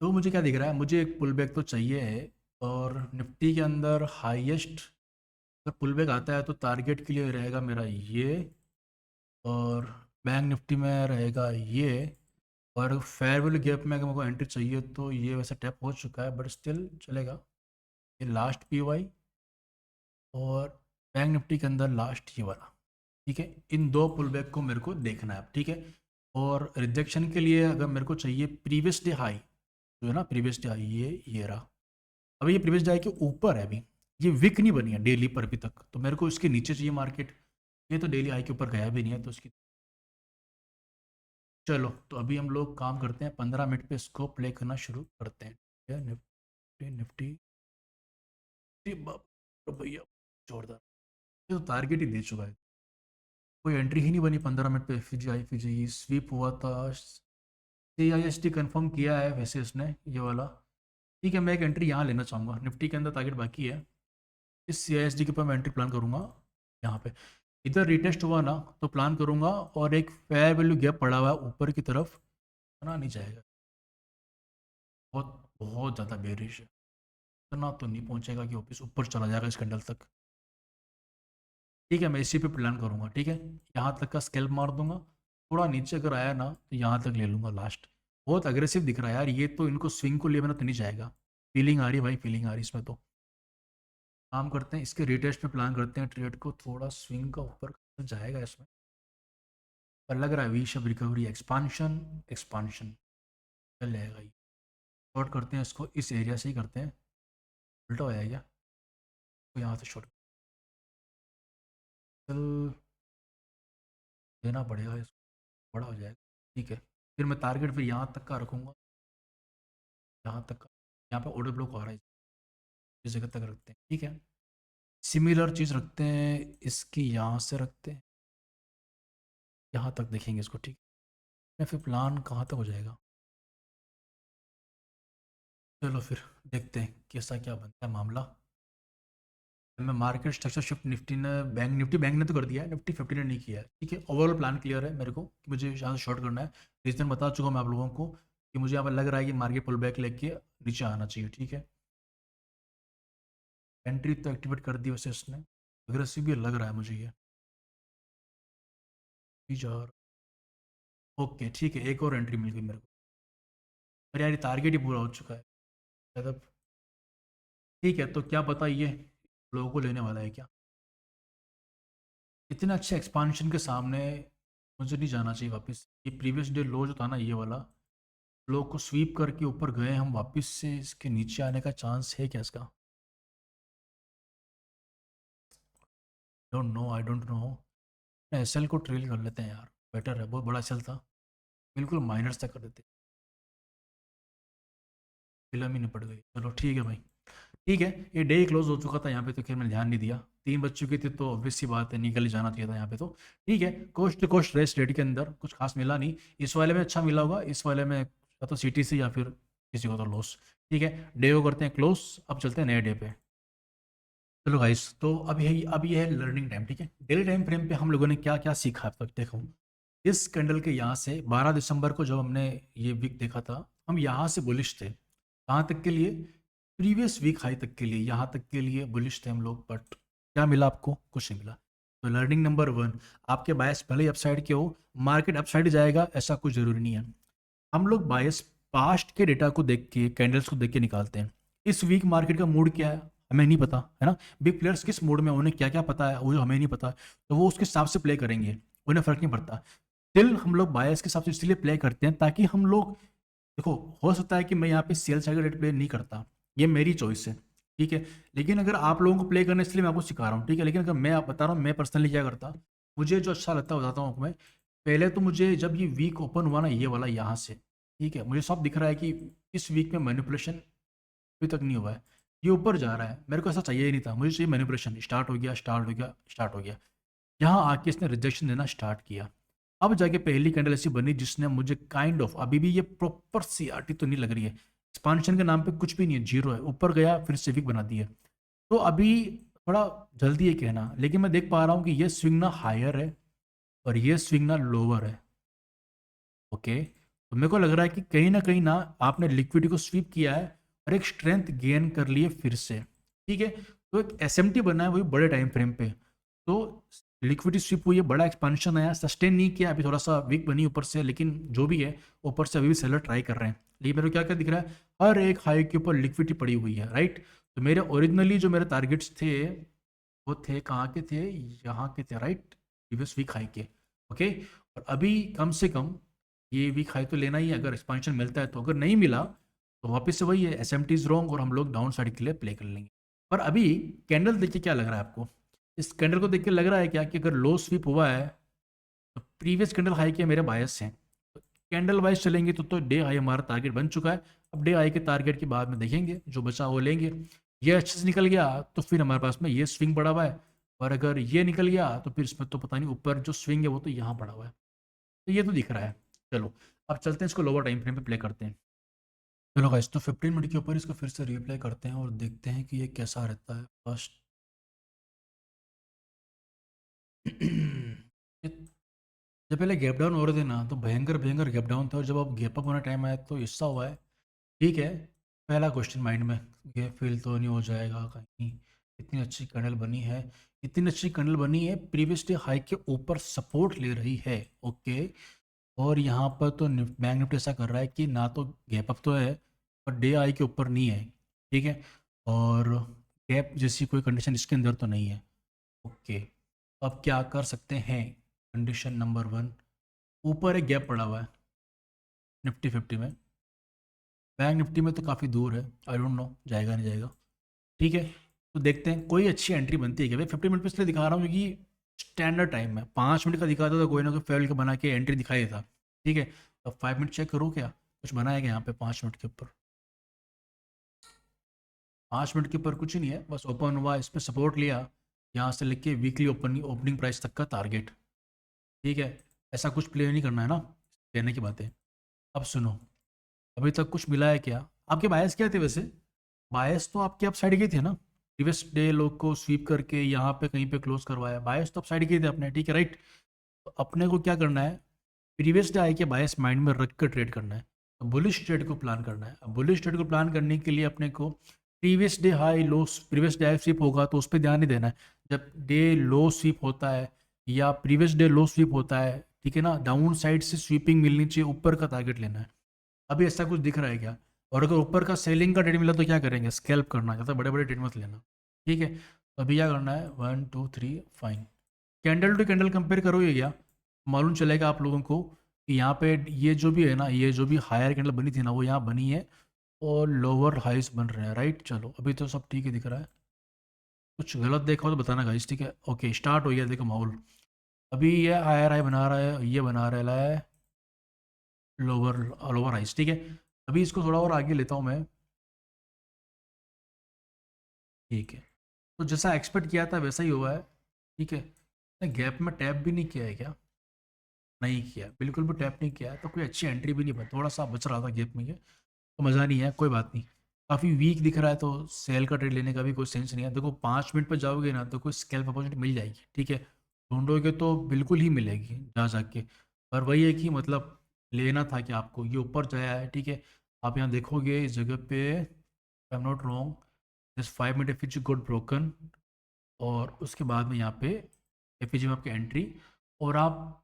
तो मुझे क्या दिख रहा है, मुझे एक पुल बैक तो चाहिए है, और निफ्टी के अंदर हाईएस्ट अगर पुल बैक आता है तो टारगेट के लिए रहेगा मेरा ये, और बैंक निफ्टी में रहेगा ये, और फेयर वैल्यू गैप में अगर मेरे को एंट्री चाहिए तो ये वैसे टैप हो चुका है बट स्टिल चलेगा। ये लास्ट पीवाई, और बैंक निफ्टी के अंदर लास्ट ये वाला। ठीक है, इन दो पुल बैक को मेरे को देखना है अब। ठीक है, और रिजेक्शन के लिए अगर मेरे को चाहिए प्रीवियस डे हाई, जो है ना प्रीवियस डे हाई, ये रहा। अभी ये प्रीवियस डे के ऊपर है, अभी ये विक नहीं बनी है डेली पर अभी तक, तो मेरे को इसके नीचे चाहिए मार्केट। ये तो डेली हाई के ऊपर गया भी नहीं है तो इसकी, चलो तो अभी हम लोग काम करते हैं, 15 मिनट पे इसको प्ले करना शुरू करते हैं। ठीक है, निफ्टी निफ्टी, तो भैया जोरदार, ये तो टारगेट ही दे चुका है, कोई एंट्री ही नहीं बनी 15 मिनट पे। फिजी स्वीप हुआ था, CIST कंफर्म किया है वैसे इसने ये वाला। ठीक है, मैं एक एंट्री यहाँ लेना चाहूँगा, निफ्टी के अंदर टारगेट बाकी है, इस CISD के ऊपर मैं एंट्री प्लान करूँगा। यहाँ पे इधर रिटेस्ट हुआ ना तो प्लान करूँगा, और एक फेयर वैल्यू गैप पड़ा हुआ है ऊपर की तरफ, इतना नहीं जाएगा, बहुत बहुत ज़्यादा बेरिश है, इतना तो नहीं पहुँचेगा कि ऑफिस ऊपर चला जाएगा इस कैंडल तक। ठीक है, मैं इसी पे प्लान करूँगा। ठीक है, यहाँ तक का स्केल्प मार दूंगा, थोड़ा नीचे अगर आया ना तो यहाँ तक ले लूँगा लास्ट। बहुत अग्रेसिव दिख रहा है यार ये तो, इनको स्विंग को लिए बिना तो नहीं जाएगा। फीलिंग आ रही है भाई, फीलिंग आ रही है इसमें तो। काम करते हैं इसके रिटेस्ट पे प्लान करते हैं ट्रेड को, थोड़ा स्विंग का ऊपर जाएगा इसमें, पर लग रहा है V shape recovery, expansion expansion चल जाएगा ये। शॉर्ट करते हैं इसको, इस एरिया से ही करते हैं, उल्टा हो जाएगा तो यहाँ से शॉर्ट चल देना पड़ेगा इसको, बड़ा हो जाएगा। ठीक है, फिर मैं टारगेट फिर यहाँ तक का रखूँगा, यहाँ तक का, यहाँ पे ऑर्डर ब्लॉक आ रहा है, इस जगह तक रखते हैं। ठीक है, सिमिलर चीज़ रखते हैं इसकी, यहाँ से रखते हैं यहाँ तक देखेंगे इसको। ठीक या फिर प्लान कहाँ तक हो जाएगा? चलो फिर देखते हैं कैसा क्या बनता है मामला। मैं मार्केट स्ट्रक्चर शिफ्ट निफ्टी ने बैंक ने तो कर दिया है, निफ्टी 50 ने नहीं किया है। ठीक है, ओवरऑल प्लान क्लियर है मेरे को कि मुझे यहाँ से शॉर्ट करना है। रीजन बता चुका हूँ मैं आप लोगों को कि मुझे यहाँ पर लग रहा है कि मार्केट पुल बैक लेके नीचे आना चाहिए। ठीक है, एंट्री तो एक्टिवेट कर दी वैसे उसने, अग्रेसिव भी लग रहा है मुझे ये। यार ओके ठीक है, एक और एंट्री मिल गई मेरे को। अरे यार ये टारगेट ही पूरा हो चुका है शायद अब। ठीक है, तो क्या पता ये लोगों को लेने वाला है क्या? इतने अच्छे एक्सपांशन के सामने मुझे नहीं जाना चाहिए वापस। ये प्रीवियस डे लो जो था ना ये वाला, लो को स्वीप करके ऊपर गए हम, वापस से इसके नीचे आने का चांस है क्या इसका? Don't know, I don't know. S L को ट्रेल कर लेते हैं यार, बेटर है, बहुत बड़ा एस एल था। बिल्कुल माइनर्स तक कर देते, फिल्म ही निपट गई। चलो ठीक है भाई, ठीक है। ये डे क्लोज हो चुका था यहाँ पे तो खैर मैंने ध्यान नहीं दिया। 3 बज चुकी थी तो ऑब्वियस सी बात है निकल ही जाना चाहिए था यहाँ पे तो। ठीक है, coast to coast rest rate के अंदर कुछ खास मिला नहीं। इस वाले में अच्छा मिला होगा, इस वाले में या तो सीटी से या फिर किसी को तो लॉस। ठीक है, डे को करते हैं क्लोज, अब चलते हैं नए डे पे। चलो गाइस, तो अब ये है लर्निंग टाइम। ठीक है, डेली टाइम फ्रेम पे हम लोगों ने क्या क्या सीखा अब तक देखो। इस कैंडल के यहाँ से 12 दिसंबर को जब हमने ये वीक देखा था, हम यहाँ से बुलिश थे। कहाँ तक के लिए? प्रीवियस वीक हाई तक के लिए, यहाँ तक के लिए बुलिश थे हम लोग। बट क्या मिला आपको? कुछ नहीं मिला। तो लर्निंग नंबर 1, आपके बायस भले ही अपसाइड के हो, मार्केट अपसाइड जाएगा ऐसा कुछ ज़रूरी नहीं है। हम लोग बायस पास्ट के डेटा को देख के, कैंडल्स को देख के निकालते हैं। इस वीक मार्केट का मूड क्या है हमें नहीं पता है ना। बिग प्लेयर्स किस मूड में, उन्हें क्या क्या पता है वो हमें नहीं पता, तो वो उसके हिसाब से प्ले करेंगे, उन्हें फर्क नहीं पड़ता। स्टिल हम लोग बायस के हिसाब से इसलिए प्ले करते हैं ताकि हम लोग, देखो हो सकता है कि मैं यहाँ पे सेल साइड का रेट प्ले नहीं करता, ये मेरी चॉइस है। ठीक है, लेकिन अगर आप लोगों को प्ले करना है, इसलिए मैं आपको सिखा रहा हूँ। ठीक है, लेकिन अगर मैं आप बता रहा हूँ मैं पर्सनली क्या करता, मुझे जो अच्छा लगता है बताता हूँ आपको मैं। पहले तो मुझे जब ये वीक ओपन हुआ ना ये वाला यहाँ से, ठीक है, मुझे सब दिख रहा है कि इस वीक में मैनिपुलेशन अभी तक नहीं हुआ है, ये ऊपर जा रहा है। मेरे को ऐसा चाहिए ही नहीं था, मुझे चाहिए मैनिपुलेशन। स्टार्ट हो गया, स्टार्ट हो गया, स्टार्ट हो गया, यहाँ आके इसने रिजेक्शन देना स्टार्ट किया। अब जाके पहली कैंडल ऐसी बनी जिसने मुझे काइंड ऑफ, अभी भी ये प्रॉपर सीआरटी तो नहीं लग रही है, एक्सपांशन के नाम पे कुछ भी नहीं है, जीरो है, ऊपर गया फिर से वीक बना दिया। तो अभी थोड़ा जल्दी है कहना, लेकिन मैं देख पा रहा हूँ कि ये स्विंग ना हायर है और ये स्विंग ना लोअर है। ओके, तो मेरे को लग रहा है कि कहीं ना आपने लिक्विडिटी को स्वीप किया है और एक स्ट्रेंथ गेन कर लिए फिर से। ठीक है, तो एक एसएमटी बना है वही बड़े टाइम फ्रेम पे, तो लिक्विडिटी स्वीप हुई है, बड़ा एक्सपांशन आया, सस्टेन नहीं किया, अभी थोड़ा सा वीक बनी ऊपर से, लेकिन जो भी है ऊपर से अभी भी सेलर ट्राई कर रहे हैं। लेकिन मेरे को क्या क्या दिख रहा है, हर एक हाई के ऊपर लिक्विडिटी पड़ी हुई है, राइट। तो मेरे ओरिजिनली जो मेरे टारगेट्स थे वो थे कहाँ के थे, यहाँ के थे, राइट, प्रीवियस वीक हाई के। ओके, और अभी कम से कम ये वीक हाई तो लेना ही है अगर एक्सपांशन मिलता है तो, अगर नहीं मिला तो वापस से वही है, S M T is wrong और हम लोग डाउन साइड के लिए प्ले कर लेंगे। पर अभी कैंडल देखिए क्या लग रहा है आपको, इस कैंडल को देख के लग रहा है क्या कि अगर लो स्वीप हुआ है तो प्रीवियस कैंडल हाई के मेरे बायस हैं, तो कैंडल वाइज चलेंगे तो डे हाई हमारा टारगेट बन चुका है। अब डे हाई के टारगेट के बाद में देखेंगे जो बचा वो लेंगे। ये अच्छे से निकल गया तो फिर हमारे पास में ये स्विंग पड़ा हुआ है, और अगर ये निकल गया तो फिर इसमें तो पता नहीं, ऊपर जो स्विंग है वो तो यहाँ पड़ा हुआ है, तो ये तो दिख रहा है। चलो अब चलते हैं इसको लोअर टाइम फ्रेम पे प्ले करते हैं। चलो गाइस, तो 15 मिनट के ऊपर इसको फिर से रिप्ले करते हैं और देखते हैं कि ये कैसा रहता है फर्स्ट। जब पहले गैप डाउन हो रहे थे ना तो भयंकर भयंकर गैप डाउन था, और जब अब गैप अप होना टाइम आया तो हिस्सा हुआ है। ठीक है, पहला क्वेश्चन माइंड में, गैप फिल तो नहीं हो जाएगा कहीं? इतनी अच्छी कैंडल बनी है, इतनी अच्छी कैंडल बनी है, प्रीवियस डे हाई के ऊपर सपोर्ट ले रही है। ओके, और यहाँ पर तो बैंक निफ्टी ऐसा कर रहा है कि ना तो गैप अप तो है और डे आई के ऊपर नहीं है। ठीक है, और गैप जैसी कोई कंडीशन इसके अंदर तो नहीं है। ओके, अब क्या कर सकते हैं? कंडीशन नंबर 1, ऊपर एक गैप पड़ा हुआ है निफ्टी 50 में, बैंक निफ्टी में तो काफ़ी दूर है, आई डोंट नो जाएगा नहीं जाएगा। ठीक है, तो देखते हैं कोई अच्छी एंट्री बनती है क्या भाई। 50 मिनट पे इसलिए दिखा रहा हूँ क्योंकि स्टैंडर्ड टाइम है, 5 मिनट का दिखाता तो कोई ना कोई फेल का बना के एंट्री दिखाई देता। ठीक है, अब 5 मिनट चेक करूँ क्या, कुछ बनाया क्या यहाँ पे 5 मिनट के ऊपर? 5 मिनट के ऊपर कुछ ही नहीं है, बस ओपन हुआ, इस पर सपोर्ट लिया, यहाँ से लेके वीकली ओपनिंग प्राइस तक का टारगेट। ठीक है, ऐसा कुछ प्ले नहीं करना है ना, कहने की बात है। अब सुनो, अभी तक कुछ मिला है क्या? आपके बायस क्या थे वैसे? बायस तो आपके अप साइड के थे ना, प्रीवियस डे लोग को स्वीप करके यहाँ पे कहीं पे क्लोज करवाया, बायस तो अप साइड के थे अपने, ठीक है राइट? तो अपने को क्या करना है, प्रीवियस डे आई के बायस माइंड में रख कर ट्रेड करना है, बुलिश ट्रेड को प्लान करना है। अब बुलिश ट्रेड को प्लान करने के लिए अपने को previous day high low, previous day high sweep होगा तो उस पर ध्यान नहीं देना है। जब डे लो स्वीप होता है या प्रीवियस डे लो स्वीप होता है, ठीक है ना, डाउन साइड से स्वीपिंग मिलनी चाहिए, ऊपर का टारगेट लेना है। अभी ऐसा कुछ दिख रहा है क्या? और अगर ऊपर का सेलिंग का ट्रेड मिला तो क्या करेंगे? स्कैल्प करना, ज़्यादा बड़े बड़े ट्रेड मत लेना, ठीक है? तो अभी क्या करना है, 1 2 3 fine, candle to candle compare करोगे क्या, मालूम चलेगा आप लोगों को कि यहाँ पे ये जो भी है ना, ये जो भी हायर कैंडल बनी थी ना, वो यहाँ बनी है और लोअर हाइस बन रहे हैं, राइट? चलो अभी तो सब ठीक ही दिख रहा है, कुछ गलत देखा हो तो बताना गाइस, ठीक है? ओके, स्टार्ट हो गया देखो माहौल। अभी ये हायर हाई बना रहा है, ये बना रहा है लोअर लोअर हाइस, ठीक है? अभी इसको थोड़ा और आगे लेता हूँ मैं, ठीक है? तो जैसा एक्सपेक्ट किया था वैसा ही हुआ है, ठीक है? गैप में टैप भी नहीं किया है क्या? नहीं किया, बिल्कुल भी टैप नहीं किया है, तो कोई अच्छी एंट्री भी नहीं बनी, थोड़ा सा बच रहा था गैप में ये, तो मज़ा नहीं है, कोई बात नहीं। काफ़ी वीक दिख रहा है तो सेल का ट्रेड लेने का भी कोई सेंस नहीं है। देखो 5 मिनट पर जाओगे ना तो कोई स्कैल्प अपॉर्चुनिटी मिल जाएगी, ठीक है? ढूंढोगे तो बिल्कुल ही मिलेगी जा जाके, पर वही है कि मतलब लेना था कि आपको ये ऊपर जाया है, ठीक है? आप यहाँ देखोगे इस जगह पे, I am not wrong, this 5 minute F got broken, और उसके बाद में यहाँ पे एफ में आपकी एंट्री, और आप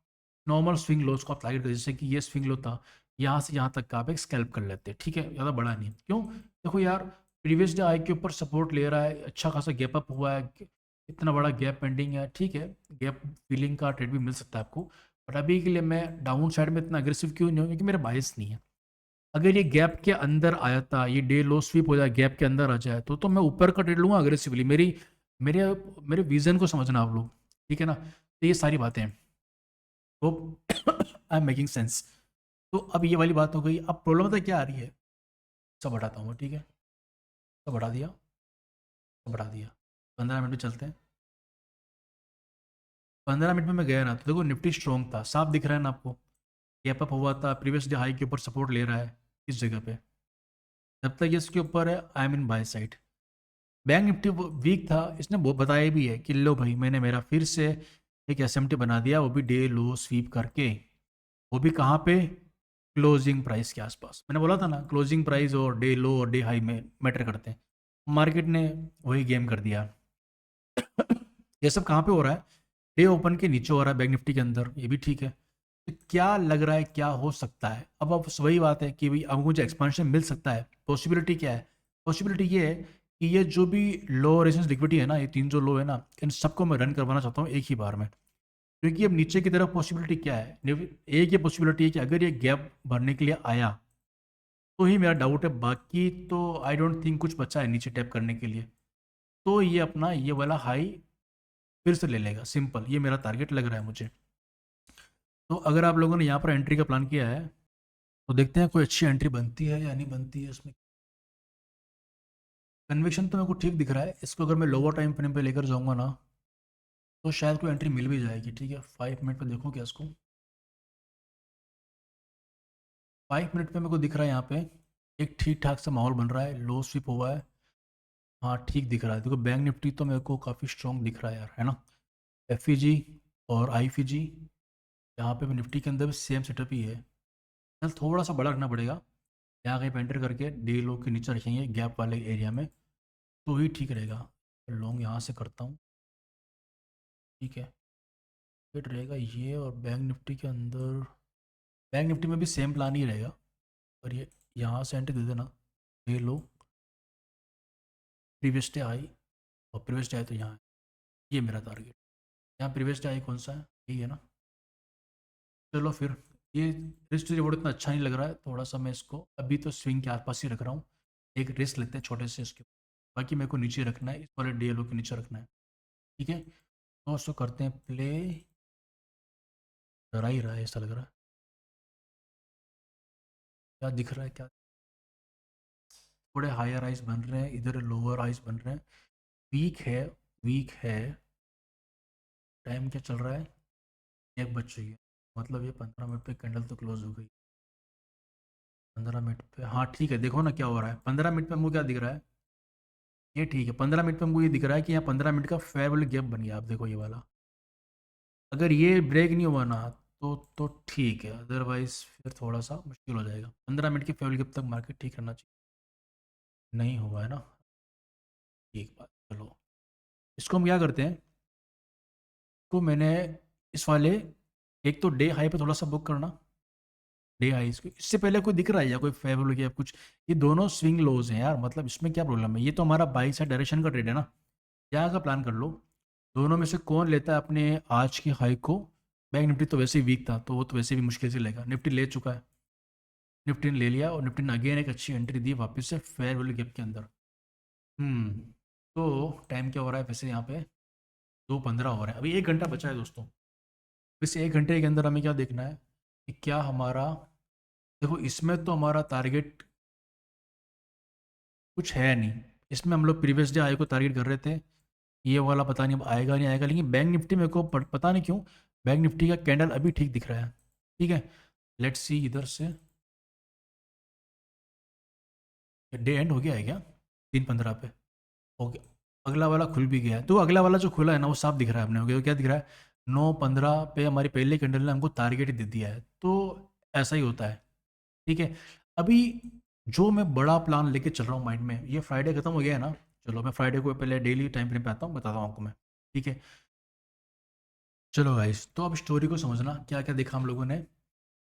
नॉर्मल स्विंग लोज को आप टारगेट करें, जैसे कि ये स्विंग लो था, यहाँ से यहाँ तक का आप एक स्कैल्प कर लेते हैं, ठीक है? ज़्यादा बड़ा नहीं, क्यों? देखो यार, प्रीवियस डे आई के ऊपर सपोर्ट ले रहा है, अच्छा खासा गैप अप हुआ है, इतना बड़ा गैप पेंडिंग है, ठीक है? गैप फिलिंग का ट्रेड भी मिल सकता है आपको, बट अभी के लिए मैं डाउन साइड में इतना अग्रेसिव क्यों नहीं हूँ, क्योंकि मेरा बायस नहीं है। अगर ये गैप के अंदर आया था, ये डे लो स्वीप हो जाए, गैप के अंदर आ जाए, तो मैं ऊपर का ट्रेड लूँगा अग्रेसिवली। मेरे मेरे विजन को समझना आप लोग, ठीक है ना? तो ये सारी बातें हैं, hope I am making sense. तो अब ये वाली बात हो गई, अब प्रॉब्लम पता है क्या आ रही है? सब हटाता हूँ, ठीक है? सब हटा दिया, सब हटा दिया, 15 मिनट में चलते हैं। 15 मिनट में मैं गया ना, तो देखो निफ्टी स्ट्रॉन्ग था, साफ दिख रहा है ना आपको, गैप अप हुआ था, प्रीवियस डे हाई के ऊपर सपोर्ट ले रहा है इस जगह पे, जब तक ये इसके ऊपर है I am in buy side. Bank Nifty weak था, इसने वो बताया भी है कि लो भाई, मैंने मेरा फिर से एक एसएमटी बना दिया, वो भी डे लो स्वीप करके, वो भी कहाँ पे? क्लोजिंग प्राइस के आसपास। मैंने बोला था ना, क्लोजिंग प्राइस और डे लो और डे हाई में मैटर करते हैं, मार्केट ने वही गेम कर दिया। ये सब कहाँ पे हो रहा है? डे ओपन के नीचे हो रहा है बैंक निफ्टी के अंदर, ये भी ठीक है। तो क्या लग रहा है क्या हो सकता है? अब वही बात है कि भाई अब मुझे एक्सपांशन मिल सकता है, पॉसिबिलिटी क्या है? पॉसिबिलिटी ये है कि ये जो भी लो रेजिस्टेंस लिक्विडिटी है ना, ये 3 जो लो है ना, इन सबको मैं रन करवाना चाहता हूँ एक ही बार में, क्योंकि अब नीचे की तरफ पॉसिबिलिटी क्या है, एक ये पॉसिबिलिटी है कि अगर ये गैप भरने के लिए आया तो ही मेरा डाउट है, बाकी तो आई डोंट थिंक कुछ बचा है नीचे टैप करने के लिए। तो ये अपना ये वाला हाई फिर से ले लेगा, सिंपल, ये मेरा टारगेट लग रहा है मुझे। तो अगर आप लोगों ने यहाँ पर एंट्री का प्लान किया है तो देखते हैं कोई अच्छी एंट्री बनती है या नहीं बनती है इसमें। कन्विक्शन तो मेरे को ठीक दिख रहा है, इसको अगर मैं लोअर टाइम फ्रेम पे लेकर जाऊंगा ना तो शायद कोई एंट्री मिल भी जाएगी, ठीक है? 5 मिनट पे देखो क्या इसको, 5 मिनट पे मेरे को दिख रहा है यहाँ पे एक ठीक ठाक सा माहौल बन रहा है, लो स्विप हुआ है, हाँ ठीक दिख रहा है। देखो बैंक निफ्टी तो मेरे को काफ़ी स्ट्रॉन्ग दिख रहा है यार, है ना? एफ और आई यहाँ पे भी निफ्टी के अंदर भी सेम सेटअप ही है, चल थोड़ा सा बड़ा रखना पड़ेगा, यहाँ कहीं पे एंटर करके डे लो के नीचे रखेंगे गैप वाले एरिया में, तो ही ठीक रहेगा। लॉन्ग यहाँ से करता हूँ, ठीक है? फिट रहेगा ये, और बैंक निफ्टी के अंदर, बैंक निफ्टी में भी सेम प्लान ही रहेगा, और ये यहाँ से एंट्री दे देना, ये लो, प्रीवियस डे आई, और प्रीवियस डे आई तो यहाँ है, ये मेरा टारगेट। यहाँ प्रीवियस डे आई कौन सा है? यही है ना? चलो फिर, ये रिस्क रिवॉर्ड इतना अच्छा नहीं लग रहा है, थोड़ा सा मैं इसको अभी तो स्विंग के आसपास ही रख रहा हूँ, एक रिस्क लेते हैं छोटे से इसके, बाकी मेरे को नीचे रखना है, इस वाले डी एल ओ के नीचे रखना है, ठीक है? तो उसको करते हैं प्ले, डरा ही रहा है ऐसा लग रहा है, क्या दिख रहा है क्या? थोड़े हायर आइज बन रहे हैं, इधर लोअर आइज बन रहे हैं, वीक है, वीक है। टाइम क्या चल रहा है? 1 बज चुकी है, मतलब ये 15 मिनट पे कैंडल तो क्लोज हो गई। 15 मिनट पे, हाँ ठीक है, देखो ना क्या हो रहा है। 15 मिनट पे हमको क्या दिख रहा है, ये ठीक है। 15 मिनट पे हमको ये दिख रहा है कि यहाँ 15 मिनट का फेयर वैल्यू गैप बन गया। आप देखो ये वाला, अगर ये ब्रेक नहीं हुआ ना तो ठीक है, अदरवाइज फिर थोड़ा सा मुश्किल हो जाएगा। 15 मिनट की फेयर वैल्यू गैप तक मार्केट ठीक रहना चाहिए, नहीं हुआ है ना। ठीक बात, चलो इसको हम क्या करते हैं, तो मैंने इस वाले, एक तो डे हाई पे थोड़ा सा बुक करना, डे हाई इसको, इससे पहले कोई दिख रहा है या कोई फेवरेट या कुछ। ये दोनों स्विंग लोज हैं यार, मतलब इसमें क्या प्रॉब्लम है, ये तो हमारा बाई साइड डायरेक्शन का ट्रेड है ना। यहाँ का प्लान कर लो, दोनों में से कौन लेता है अपने आज की हाई को। बैंक निफ्टी तो वैसे ही वीक था, तो वो तो वैसे भी मुश्किल से लेगा। निफ्टी ले चुका है, निफ्टी ने ले लिया, और निफ्टी ने अगेन एक अच्छी एंट्री दी वापस से फेयर वैल्यू गैप के अंदर। हम्म तो टाइम क्या हो रहा है वैसे यहाँ पे, 2:15 हो रहा है, अभी 1 घंटा बचा है दोस्तों। इस 1 घंटे के अंदर हमें क्या देखना है कि क्या हमारा, देखो इसमें तो हमारा टारगेट कुछ है नहीं। इसमें हम लोग प्रीवियस डे आई को टारगेट कर रहे थे, ये वाला पता नहीं अब आएगा नहीं आएगा। लेकिन बैंक निफ्टी मेरे को पता नहीं क्यों बैंक निफ्टी का कैंडल अभी ठीक दिख रहा है। ठीक है, लेट्स सी इधर से, डे एंड हो गया है क्या, 3:15 पे। ओके, अगला वाला खुल भी गया है, तो अगला वाला जो खुला है ना वो साफ दिख रहा है अपने को। क्या दिख रहा है, 9:15 पे हमारी पहले कैंडल ने हमको टारगेट दे दिया है, तो ऐसा ही होता है। ठीक है, अभी जो मैं बड़ा प्लान लेके चल रहा हूँ माइंड में, ये फ्राइडे खत्म हो गया है ना। चलो मैं फ्राइडे को पहले डेली टाइम फ्रेम पे आता हूँ, बताता हूँ आपको मैं। ठीक है, चलो गाइस, तो अब स्टोरी को समझना क्या क्या देखा हम लोगों ने।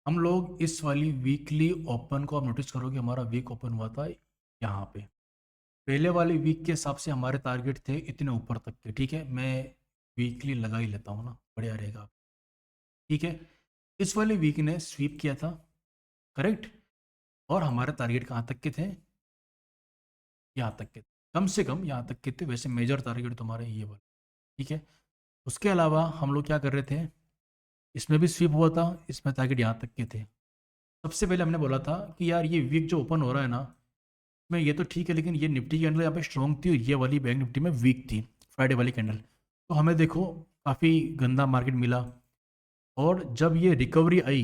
हम लोग इस वाली वीकली ओपन को आप नोटिस करोगे, हमारा वीक ओपन हुआ था यहाँ पे। पहले वाले वीक के हिसाब से हमारे टारगेट थे इतने ऊपर तक के। ठीक है, मैं वीकली लगा ही लेता हूँ ना, बढ़िया रहेगा। ठीक है, इस वाले वीक ने स्वीप किया था, करेक्ट। और हमारे टारगेट कहाँ तक के थे, यहाँ तक के, कम से कम यहाँ तक के थे। वैसे मेजर टारगेट तुम्हारे ये वाला। ठीक है, उसके अलावा हम लोग क्या कर रहे थे, इसमें भी स्वीप हुआ था, इसमें टारगेट यहाँ तक के थे। सबसे पहले हमने बोला था कि यार ये वीक जो ओपन हो रहा है ना, मैं ये तो ठीक है, लेकिन ये निफ्टी की कैंडल यहाँ पे स्ट्रॉन्ग थी और ये वाली बैंक निफ्टी में वीक थी, फ्राइडे वाली कैंडल। तो हमें देखो काफ़ी गंदा मार्केट मिला। और जब ये रिकवरी आई,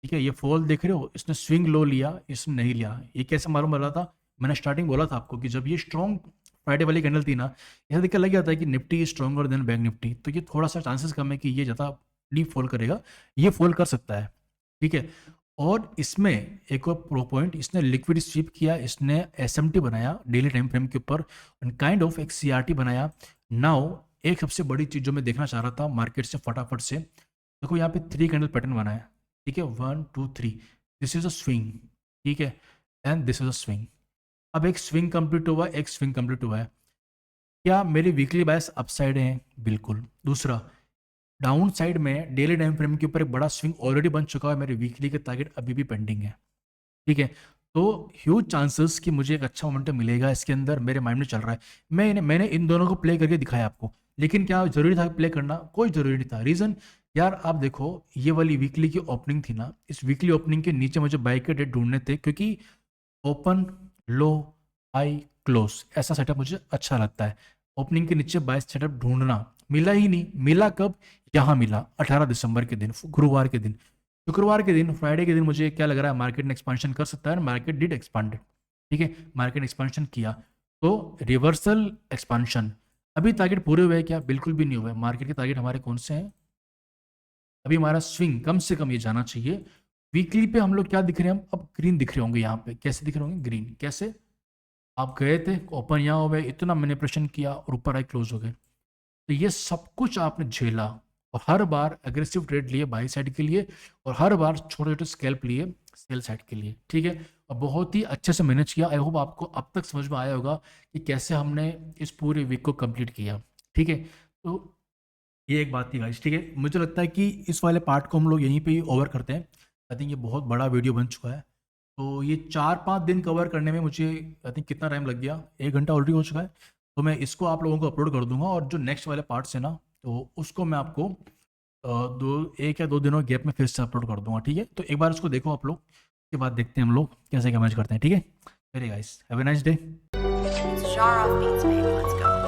ठीक है, ये फॉल देख रहे हो, इसने स्विंग लो लिया, इसने नहीं लिया। ये कैसे मालूम पड़ा था, मैंने स्टार्टिंग बोला था आपको कि जब ये स्ट्रॉन्ग फ्राइडे वाली कैंडल थी ना, यह देखकर लग गया था कि Nifty is stronger than bank Nifty, तो ये थोड़ा सा चांसेस कम है कि ये ज़्यादा डीप फॉल करेगा। ये फॉल कर सकता है, ठीक है। और इसमें एक और प्रो पॉइंट, इसने लिक्विड स्वीप किया, इसने एसएमटी बनाया डेली टाइम फ्रेम के ऊपर, काइंड ऑफ एक सीआरटी बनाया। नाउ एक सबसे बड़ी चीज जो मैं देखना चाह रहा था मार्केट से फटाफट से, देखो यहाँ पे 3 कैंडल पैटर्न बना है। ठीक है, 1 2 3, दिस इज अ स्विंग। ठीक है, and this is a swing. अब एक स्विंग कंप्लीट हुआ, एक स्विंग कंप्लीट हुआ है। क्या मेरी वीकली बायस अपसाइड है, बिल्कुल। दूसरा, डाउन साइड में डेली टाइम फ्रेम के ऊपर एक बड़ा स्विंग ऑलरेडी बन चुका है, मेरे वीकली के टारगेट अभी भी पेंडिंग है। ठीक है, तो ह्यूज चांसेस कि मुझे एक अच्छा मोमेंटम मिलेगा इसके अंदर, मेरे माइंड में चल रहा है। मैंने इन दोनों को प्ले करके दिखाया आपको, लेकिन क्या जरूरी था प्ले करना, कोई जरूरी नहीं था। रीजन, यार आप देखो ये वाली वीकली की ओपनिंग थी ना, इस वीकली ओपनिंग के नीचे मुझे बाई के डेट ढूंढने थे, क्योंकि ओपन लो हाई क्लोज ऐसा सेटअप मुझे अच्छा लगता है। ओपनिंग के नीचे बाय सेटअप ढूंढना, मिला ही नहीं। मिला कब, यहाँ मिला 18 दिसंबर के दिन, गुरुवार के दिन। शुक्रवार के दिन, फ्राइडे के दिन मुझे क्या लग रहा है, मार्केट ने एक्सपांशन कर सकता है, मार्केट डिड एक्सपांडेड। ठीक है, मार्केट एक्सपांशन किया, तो रिवर्सल एक्सपांशन। अभी टारगेट पूरे हुए हैं क्या, बिल्कुल भी नहीं हुए। मार्केट के टारगेट हमारे कौन से हैं, अभी हमारा स्विंग कम से कम ये जाना चाहिए। वीकली पे हम लोग क्या दिख रहे हैं, हम अब ग्रीन दिख रहे होंगे यहाँ पे। कैसे दिख रहे होंगे, ग्रीन कैसे, आप गए थे ओपन यहाँ हो गए, इतना मैनिपुलेशन किया और ऊपर आई क्लोज हो गए। तो ये सब कुछ आपने झेला, और हर बार एग्रेसिव ट्रेड लिए बाई साइड के लिए, और हर बार छोटे छोटे स्कैल्प लिए सेल साइड के लिए। ठीक है, और बहुत ही अच्छे से मैनेज किया। आई होप आपको अब तक समझ में आया होगा कि कैसे हमने इस पूरे वीक को कंप्लीट किया। ठीक है, तो ये एक बात थी गाइस। ठीक है, मुझे लगता है कि इस वाले पार्ट को हम लोग यहीं पे ही ओवर करते हैं। आई थिंक ये बहुत बड़ा वीडियो बन चुका है, तो ये 4-5 दिन कवर करने में मुझे आई थिंक कितना टाइम लग गया, 1 घंटा ऑलरेडी हो चुका है। तो मैं इसको आप लोगों को अपलोड कर दूंगा, और जो नेक्स्ट वाले पार्ट्स है ना, तो उसको मैं आपको 1 या 2 दिनों गैप में फिर से अपलोड कर दूंगा। ठीक है, तो एक बार उसको देखो आप लोग, उसके बाद देखते हैं हम लोग कैसे क्या मैनेज करते हैं। ठीक है, very guys, have a nice day. It's Jar Off Beats, baby. Let's go.